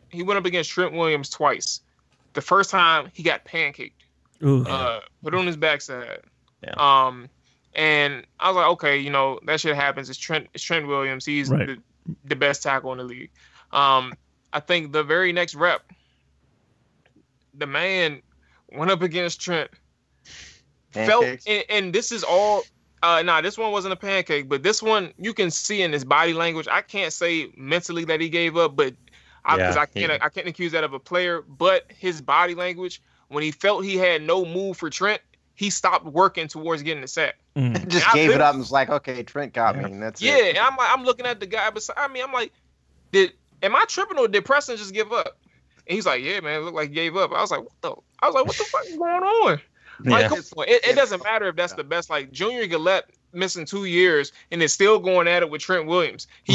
S6: Williams twice. The first time he got pancaked. Put it on his backside.
S1: Yeah.
S6: And I was like, okay, that shit happens. It's Trent Williams. He's
S3: right.
S6: the best tackle in the league. I think the very next rep, the man went up against Trent.
S5: Pancakes?
S6: And this is all. This one wasn't a pancake, but this one you can see in his body language. I can't say mentally that he gave up, but I can't accuse that of a player. But his body language, when he felt he had no move for Trent, he stopped working towards getting the sack.
S5: Just gave it up and was like, okay, Trent got me. And that's it.
S6: Yeah, and I'm looking at the guy beside me. I'm like, am I tripping or did Preston just give up? And he's like, yeah, man, it looked like he gave up. I was like, what the fuck is going on? Like, come on. It doesn't matter if that's the best. Like Junior Gillette missing 2 years and is still going at it with Trent Williams. He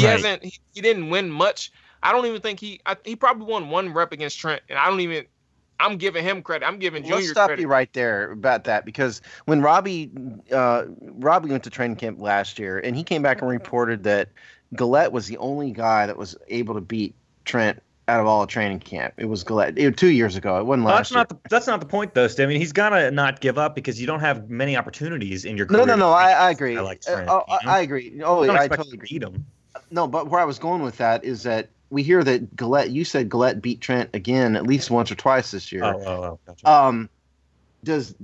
S6: didn't win much. I don't even think he probably won 1 rep against Trent, and I'm giving him credit. I'm giving Junior credit.
S5: Let's stop you right there about that, because when Robbie went to training camp last year, and he came back and reported that Gillette was the only guy that was able to beat Trent out of all of training camp. It was Gillette. 2 years ago. It wasn't last year.
S1: That's not the point, though, Steve. I mean, he's got to not give up because you don't have many opportunities in your career.
S5: No. I agree.
S1: I
S5: agree. Oh, I totally agree.
S1: Him.
S5: No, but where I was going with that is that we hear that Gillette. You said Gillette beat Trent again at least once or twice this year.
S1: Gotcha.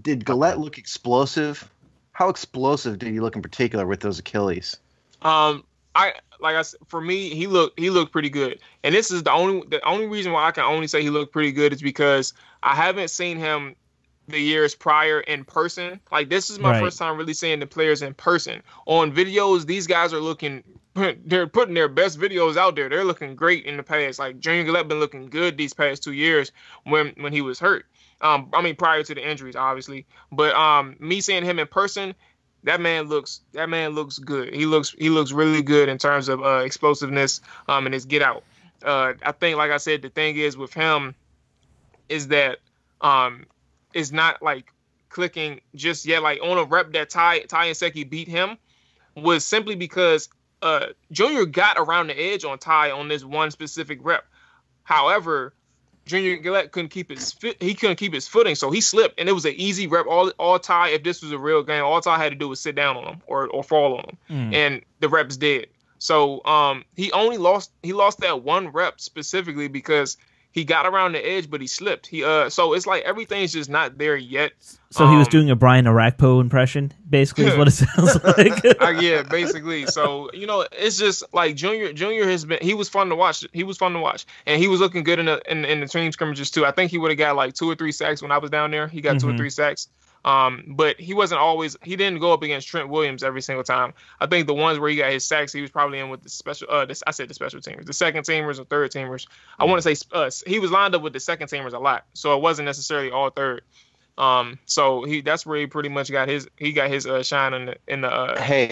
S5: Did Gillette look explosive? How explosive did he look in particular with those Achilles?
S6: For me, he looked pretty good, and this is the only reason why I can only say he looked pretty good is because I haven't seen him the years prior in person. Like this is my first time really seeing the players in person. On videos, these guys are they're putting their best videos out there. They're looking great in the past. Like Junior Gillette been looking good these past 2 years when he was hurt. Prior to the injuries, obviously, but me seeing him in person. That man looks good. He looks really good in terms of explosiveness and his get out. I think, like I said, the thing is with him is that it's not like clicking just yet. Like on a rep that Ty and Seki beat him was simply because Junior got around the edge on Ty on this one specific rep. However, Junior Gillette couldn't keep his footing, so he slipped, and it was an easy rep. All Ty, if this was a real game, all Ty had to do was sit down on him or fall on him, and the rep's dead. So he lost that one rep specifically because he got around the edge, but he slipped. So it's like everything's just not there yet.
S3: So he was doing a Brian Arakpo impression, basically, is what it sounds like.
S6: Yeah, basically. So it's just like Junior has been. He was fun to watch. And he was looking good in the team scrimmages too. I think he would have got like 2 or 3 sacks when I was down there. He got 2 or 3 sacks. But he didn't go up against Trent Williams every single time. I think the ones where he got his sacks, he was probably in with the special, the special teamers, the second teamers or third teamers. I want to say he was lined up with the second teamers a lot. So it wasn't necessarily all third. So that's where he pretty much got his shine in the
S5: hey,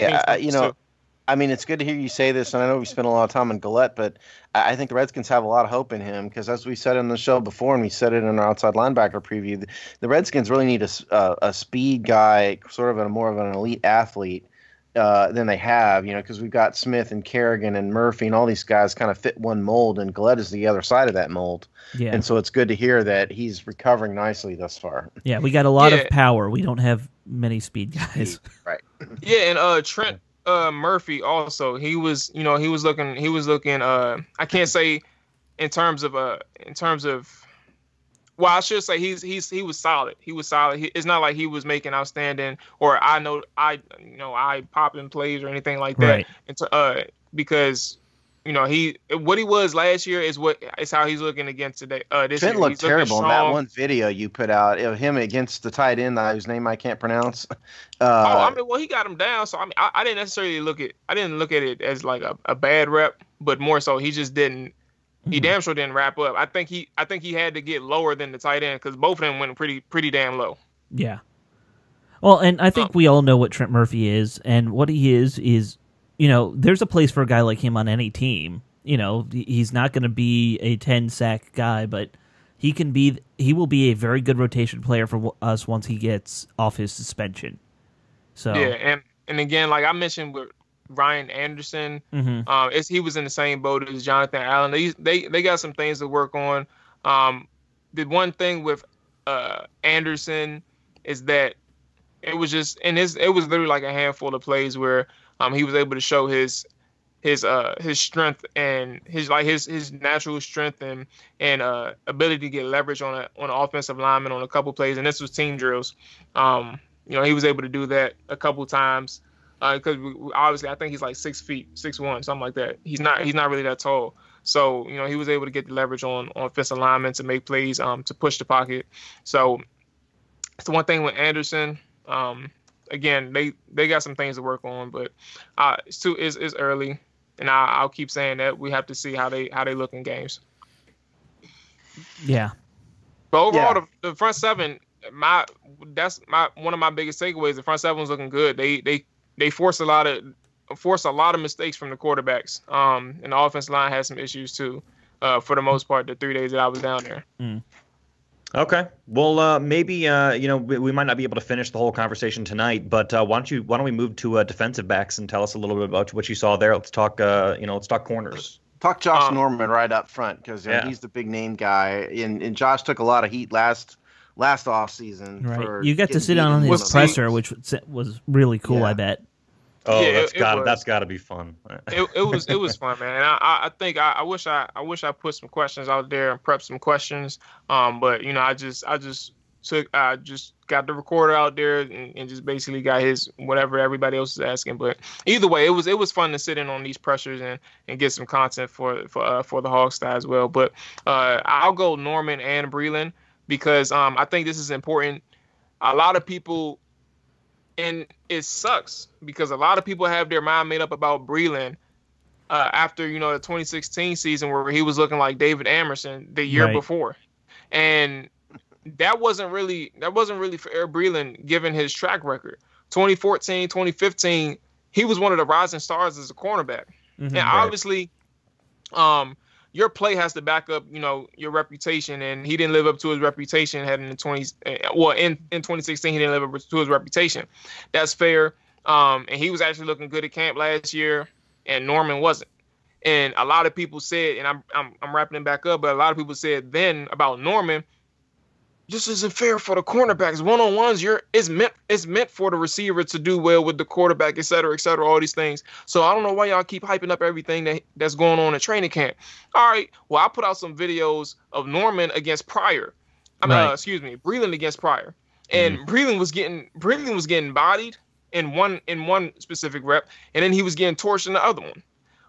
S5: I mean, it's good to hear you say this, and I know we spent a lot of time on Gillette, but I think the Redskins have a lot of hope in him because, as we said in the show before, and we said it in our outside linebacker preview, the Redskins really need a speed guy, sort of more of an elite athlete than they have, because we've got Smith and Kerrigan and Murphy and all these guys kind of fit one mold, and Gillette is the other side of that mold.
S3: Yeah.
S5: And so it's good to hear that he's recovering nicely thus far.
S3: Yeah, we got a lot of power. We don't have many speed guys.
S5: Right.
S6: Yeah, and Trent Murphy also, he was looking I can't say in terms of well, I should say he was solid. He was solid. It's not like he was making outstanding or I popping plays or anything like that.
S3: Right.
S6: Because what he was last year is how he's looking against today. This
S5: Trent
S6: year.
S5: looked terrible in that one video you put out of him against the tight end whose name I can't pronounce.
S6: He got him down. So I didn't necessarily look at it as like a bad rep, but more so he just didn't. He damn sure didn't wrap up. I think he had to get lower than the tight end because both of them went pretty damn low.
S3: Yeah. Well, and I think we all know what Trent Murphy is, and what he is there's a place for a guy like him on any team. He's not going to be a 10-sack guy, but he will be a very good rotation player for us once he gets off his suspension. So
S6: yeah, and again, like I mentioned with Ryan Anderson, he was in the same boat as Jonathan Allen. They got some things to work on. The one thing with Anderson is that it was literally like a handful of plays where he was able to show his strength and his natural strength and ability to get leverage on an offensive lineman on a couple plays, and this was team drills. He was able to do that a couple times because obviously I think he's like 6 feet, 6'1", something like that. He's not really that tall, so he was able to get the leverage on offensive linemen to make plays, to push the pocket. So it's the one thing with Anderson. Again, they got some things to work on, but it's early, and I'll keep saying that we have to see how they look in games.
S3: Yeah.
S6: But overall, the front seven, that's one of my biggest takeaways. The front seven was looking good. They force a lot of mistakes from the quarterbacks. And the offensive line had some issues too. For the most part, the 3 days that I was down there.
S3: Mm.
S1: Okay. Well, maybe we might not be able to finish the whole conversation tonight, but why don't we move to defensive backs and tell us a little bit about what you saw there? Let's talk. Let's talk corners.
S5: Talk Josh Norman right up front because he's the big name guy, and Josh took a lot of heat last off season.
S3: Right. You got to sit on his presser, which was really cool. Yeah. I bet.
S1: Oh, yeah, that's got to be fun.
S6: It was fun, man. I think I wish I put some questions out there and prepped some questions. But I just got the recorder out there and just basically got his whatever everybody else is asking. But either way, it was fun to sit in on these pressures and get some content for the Hog Style as well. But I'll go Norman and Breland because I think this is important. A lot of people. And it sucks because a lot of people have their mind made up about Breland after, the 2016 season where he was looking like David Amerson the year before. And that wasn't really for Breland given his track record. 2014, 2015, he was one of the rising stars as a cornerback. Mm-hmm, and obviously, your play has to back up, your reputation, and he didn't live up to his reputation heading in 2016. He didn't live up to his reputation. That's fair. And he was actually looking good at camp last year, and Norman wasn't. And a lot of people said, and I'm wrapping it back up, but a lot of people said then about Norman, this isn't fair for the cornerbacks. One-on-ones, it's meant for the receiver to do well with the quarterback, et cetera, all these things. So I don't know why y'all keep hyping up everything that's going on in training camp. All right, well, I put out some videos of Norman against Pryor. Breland against Pryor. And Breland was getting bodied in one specific rep, and then he was getting torched in the other one.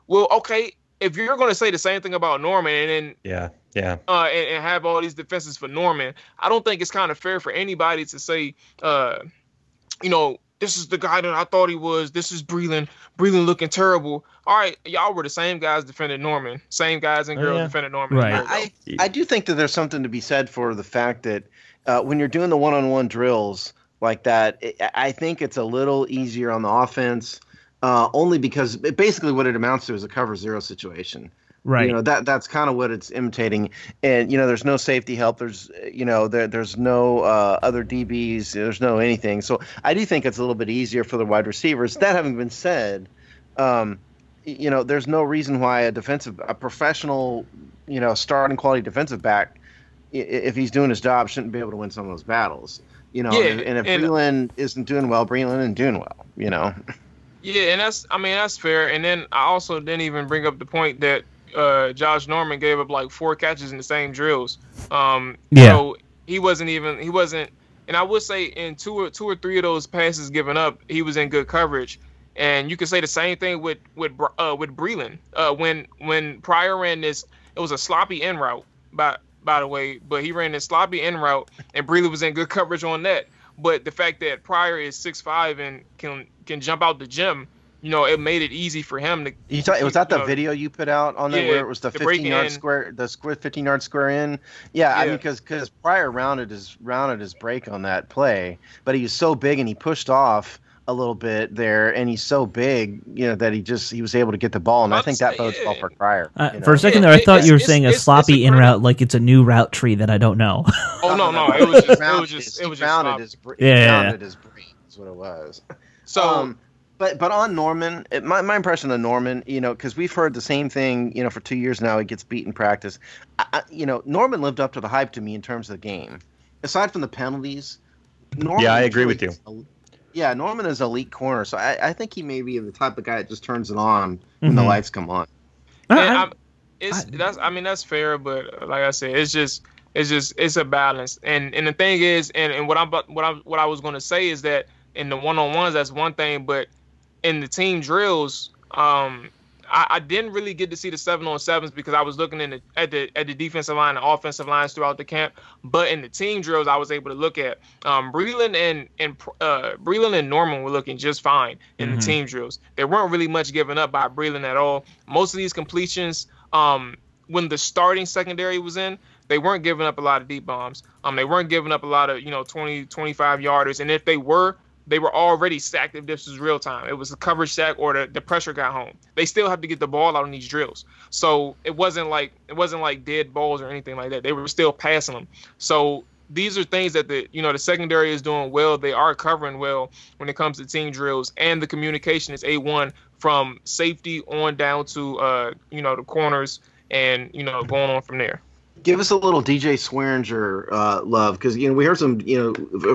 S6: Well, okay, if you're going to say the same thing about Norman and then and have all these defenses for Norman, I don't think it's kind of fair for anybody to say, this is the guy that I thought he was. This is Breland. Breland looking terrible. All right, y'all were the same guys defending Norman. Same guys and girls defending Norman.
S3: Right.
S5: I do think that there's something to be said for the fact that when you're doing the one-on-one drills like that, I think it's a little easier on the offense only because basically what it amounts to is a cover zero situation.
S3: Right.
S5: You know, that's kind of what it's imitating. And, you know, there's no safety help. There's, you know, there's no other DBs. There's no anything. So I do think it's a little bit easier for the wide receivers. That having been said, you know, there's no reason why a professional, you know, starting quality defensive back, if he's doing his job, shouldn't be able to win some of those battles. You know, and if Breeland isn't doing well, Breeland isn't doing well, you know.
S6: Yeah, and that's fair. And then I also didn't even bring up the point that Josh Norman gave up like 4 catches in the same drills. So he wasn't, and I would say in two or three of those passes given up, he was in good coverage. And you could say the same thing with Breeland. When Pryor ran this, it was a sloppy in route by the way, but he ran this sloppy in route, and Breeland was in good coverage on that. But the fact that Pryor is 6'5" and can jump out the gym, you know, it made it easy for him to.
S5: Was that the video you put out on there where it was the 15-yard square, the 15-yard square in? Yeah, I mean, because Pryor rounded his break on that play, but he was so big and he pushed off a little bit there, and he's so big, you know, that he was able to get the ball, and I think that bodes well for Pryor.
S3: For a second there, I thought you were saying a sloppy in route, like it's a new route tree that I don't know.
S6: Oh no, it was just
S5: rounded his brain. Is what it was.
S6: So.
S5: But on Norman, my impression of Norman, you know, because we've heard the same thing, you know, for 2 years now. He gets beat in practice. You know, Norman lived up to the hype to me in terms of the game. Aside from the penalties, Norman.
S1: Yeah, I agree with you.
S5: Norman is elite corner, so I think he may be the type of guy that just turns it on when the lights come on.
S6: That's fair, but like I said, it's a balance. And the thing is, and what I was going to say is that in the one-on-ones, that's one thing, but in the team drills, I didn't really get to see the 7-on-7s because I was looking at the defensive line and offensive lines throughout the camp. But in the team drills, I was able to look at Breeland and Norman were looking just fine in the team drills. They weren't really much given up by Breeland at all. Most of these completions, when the starting secondary was in, they weren't giving up a lot of deep bombs. They weren't giving up a lot of 20, 25 yarders, and if they were already sacked if this was real time. It was the coverage sack or the pressure got home. They still have to get the ball out in these drills. So it wasn't like dead balls or anything like that. They were still passing them. So these are things that the secondary is doing well. They are covering well when it comes to team drills, and the communication is A1 from safety on down to the corners and going on from there.
S5: Give us a little DJ Swearinger love, because we heard some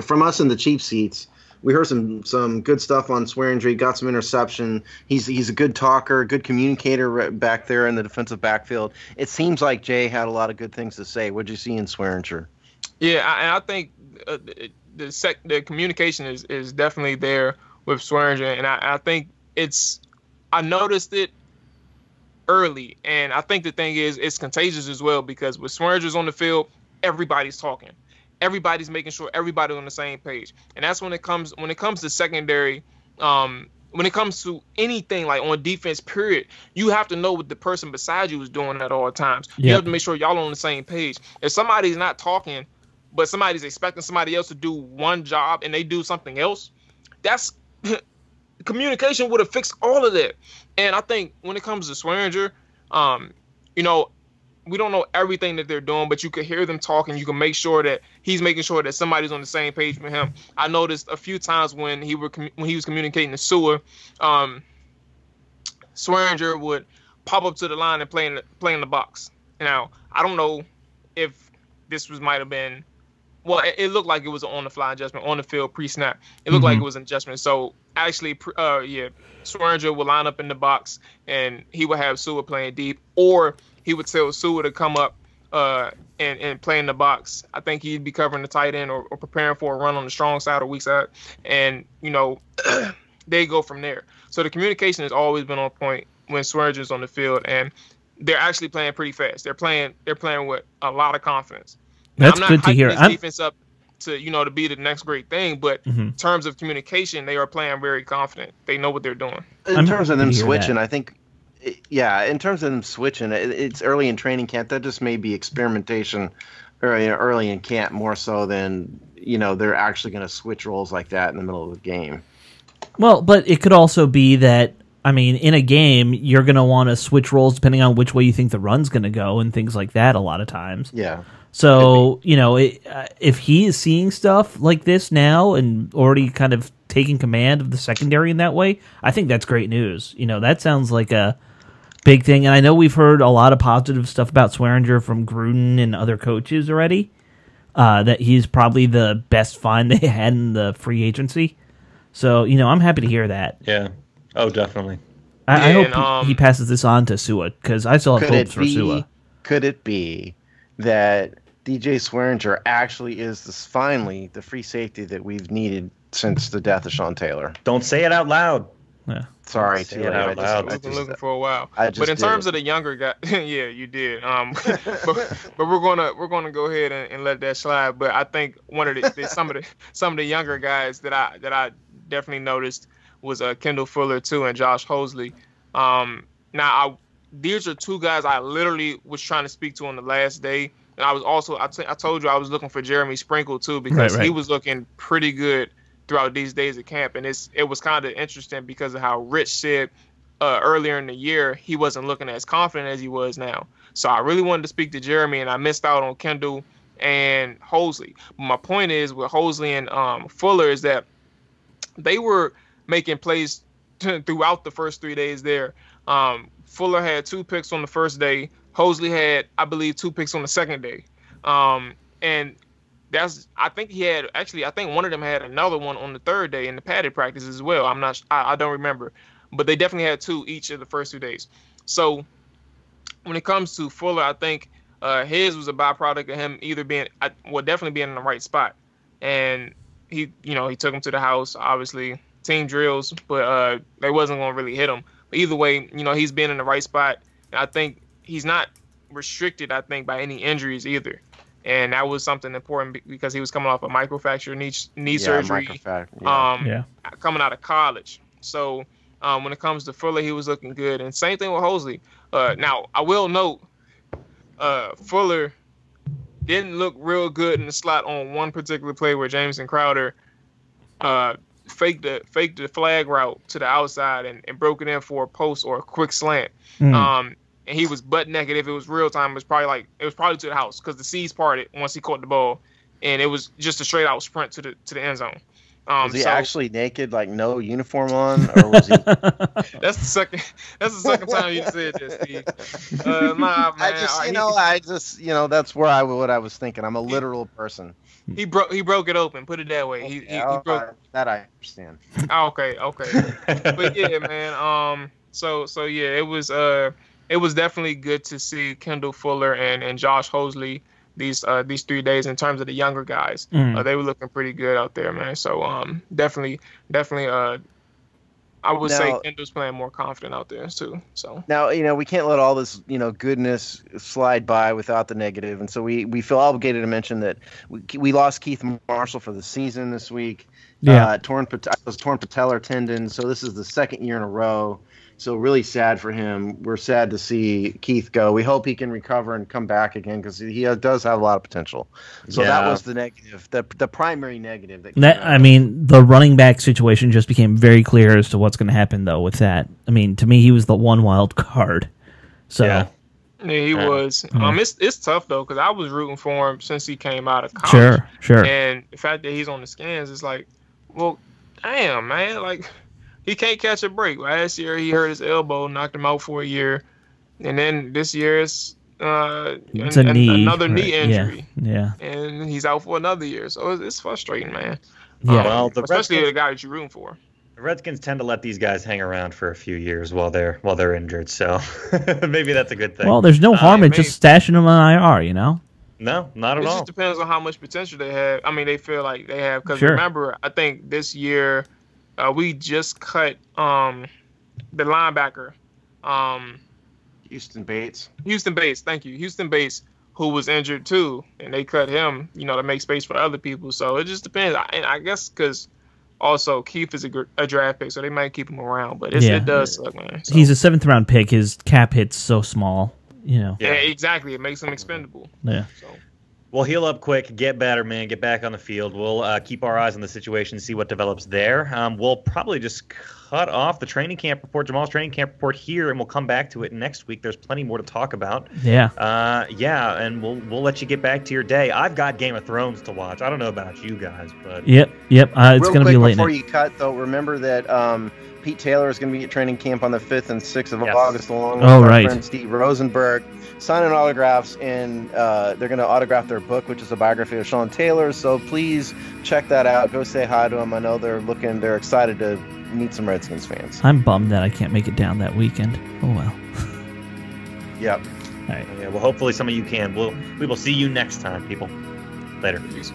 S5: from us in the cheap seats. We heard some good stuff on Swearinger. He got some interception. He's a good talker, good communicator back there in the defensive backfield. It seems like Jay had a lot of good things to say. What did you see in Swearinger?
S6: Yeah, and I think the communication is definitely there with Swearinger, and I think I noticed it early, and I think the thing is it's contagious as well, because with Swearinger's on the field, everybody's talking. Everybody's making sure everybody's on the same page. And that's when it comes to secondary, when it comes to anything like on defense, period, you have to know what the person beside you is doing at all times. Yep. You have to make sure y'all on the same page. If somebody's not talking, but somebody's expecting somebody else to do one job and they do something else, that's communication would have fixed all of that. And I think when it comes to Swearinger, we don't know everything that they're doing, but you could hear them talking. You can make sure that he's making sure that somebody's on the same page with him. I noticed a few times when he was communicating to Sewell, Swearinger would pop up to the line and play in the box. Now, I don't know if this might have been. Well, it looked like it was an on-the-fly adjustment on the field pre-snap. It looked like it was an adjustment. So actually, Swearinger would line up in the box and he would have Sewell playing deep, or he would tell Sewell to come up and play in the box. I think he'd be covering the tight end or preparing for a run on the strong side or weak side, and they go from there. So the communication has always been on point when Swearinger's on the field, and they're actually playing pretty fast. They're playing with a lot of confidence.
S3: That's good to hear.
S6: I'm not hyping this defense up to to be the next great thing, but in terms of communication, they are playing very confident. They know what they're doing.
S5: In terms of them switching, I think. Yeah, in terms of them switching, it's early in training camp. That just may be experimentation early in camp more so than they're actually going to switch roles like that in the middle of the game.
S3: Well, but it could also be that, I mean, in a game, you're going to want to switch roles depending on which way you think the run's going to go and things like that a lot of times.
S5: Yeah.
S3: So, if he is seeing stuff like this now and already kind of taking command of the secondary in that way, I think that's great news. That sounds like a big thing. And I know we've heard a lot of positive stuff about Swearinger from Gruden and other coaches already, that he's probably the best find they had in the free agency. So, I'm happy to hear that.
S1: Yeah. Oh, definitely.
S3: I hope he passes this on to Sua, because I still have hopes for Sua.
S5: Could it be that DJ Swearinger actually is finally the free safety that we've needed since the death of Sean Taylor?
S1: Don't say it out loud.
S5: Yeah. Sorry,
S1: say it out loud.
S6: I've been looking for a while. But in terms of the younger guy, yeah, you did. But we're gonna go ahead and let that slide. But I think one of some of the younger guys that I definitely noticed was Kendall Fuller too, and Josh Hosley. These are two guys I literally was trying to speak to on the last day. And I was also, I told you I was looking for Jeremy Sprinkle too, because he was looking pretty good throughout these days at camp. And it was kind of interesting because of how Rich said earlier in the year he wasn't looking as confident as he was now. So I really wanted to speak to Jeremy, and I missed out on Kendall and Hosley. But my point is with Hosley and Fuller is that they were making plays throughout the first 3 days there. Fuller had 2 picks on the first day. Hosley had, I believe, 2 picks on the second day. And I think one of them had another one on the third day in the padded practice as well. I don't remember, but they definitely had 2 each of the first 2 days. So when it comes to Fuller, I think his was a byproduct of him definitely being in the right spot. And he took him to the house, obviously, team drills, but they wasn't going to really hit him. But either way, he's been in the right spot. And I think he's not restricted, by any injuries either. And that was something important because he was coming off a microfracture knee surgery, coming out of college. So when it comes to Fuller, he was looking good. And same thing with Hosley. Now, I will note, Fuller didn't look real good in the slot on one particular play where Jameson Crowder faked the flag route to the outside and broke it in for a post or a quick slant. And he was butt naked. If it was real time, it was probably to the house because the C's parted once he caught the ball, and it was just a straight out sprint to the end zone.
S5: Was he actually naked, like no uniform on, or was he?
S6: That's the second time you said this, Steve. Nah, man.
S5: That's what I was thinking. I'm a literal person.
S6: He broke it open. Put it that way. He broke
S5: that. I understand.
S6: Okay. But yeah, man. So yeah, it was definitely good to see Kendall Fuller and Josh Hosley these 3 days in terms of the younger guys. They were looking pretty good out there, man. So definitely I would say Kendall's playing more confident out there too. So
S5: now we can't let all this goodness slide by without the negative, and so we feel obligated to mention that we lost Keith Marshall for the season this week. Torn patellar tendon, so this is the second year in a row. So really sad for him. We're sad to see Keith go. We hope he can recover and come back again because he does have a lot of potential. So that was the negative, the primary negative.
S3: The running back situation just became very clear as to what's going to happen, though, with that. I mean, to me, he was the one wild card. So
S6: yeah, he was. It's tough, though, because I was rooting for him since he came out of college.
S3: Sure.
S6: And the fact that he's on the scans is like, well, damn, man, like – he can't catch a break. Last year, he hurt his elbow, knocked him out for a year. And then this year, it's another knee injury.
S3: Yeah.
S6: And he's out for another year. So it's frustrating, man.
S3: Yeah.
S6: Especially the guy that you're rooting for.
S1: The Redskins tend to let these guys hang around for a few years while they're injured. So maybe that's a good thing.
S3: Well, there's no harm in just stashing them on IR,
S1: No, not at all.
S6: It just depends on how much potential they have. I mean, they feel like they have. Because remember, I think this year – we just cut the linebacker.
S5: Houston Bates.
S6: Thank you. Houston Bates, who was injured too, and they cut him, to make space for other people. So it just depends. And I guess because also Keith is a draft pick, so they might keep him around. But it does suck, man. So.
S3: He's a 7th round pick. His cap hit's so small,
S6: Yeah, exactly. It makes him expendable.
S3: Yeah.
S6: So.
S1: Well, heal up quick, get better, man. Get back on the field. We'll keep our eyes on the situation, see what develops there. We'll probably just cut off the training camp report, Jamal's training camp report here, and we'll come back to it next week. There's plenty more to talk about.
S3: Yeah.
S1: And we'll let you get back to your day. I've got Game of Thrones to watch. I don't know about you guys, but
S3: Yep. It's going to be late.
S5: Before you cut, though, remember that Pete Taylor is going to be at training camp on the 5th and 6th of August, along with our friend Steve Rosenberg, signing autographs, and they're going to autograph their book, which is a biography of Sean Taylor. So please check that out. Go say hi to them. I know they're excited to meet some Redskins fans.
S3: I'm bummed that I can't make it down that weekend. Oh well.
S5: Yep.
S3: All right.
S1: Yeah. Well, hopefully some of you can. We will see you next time, people. Later.
S6: Peace.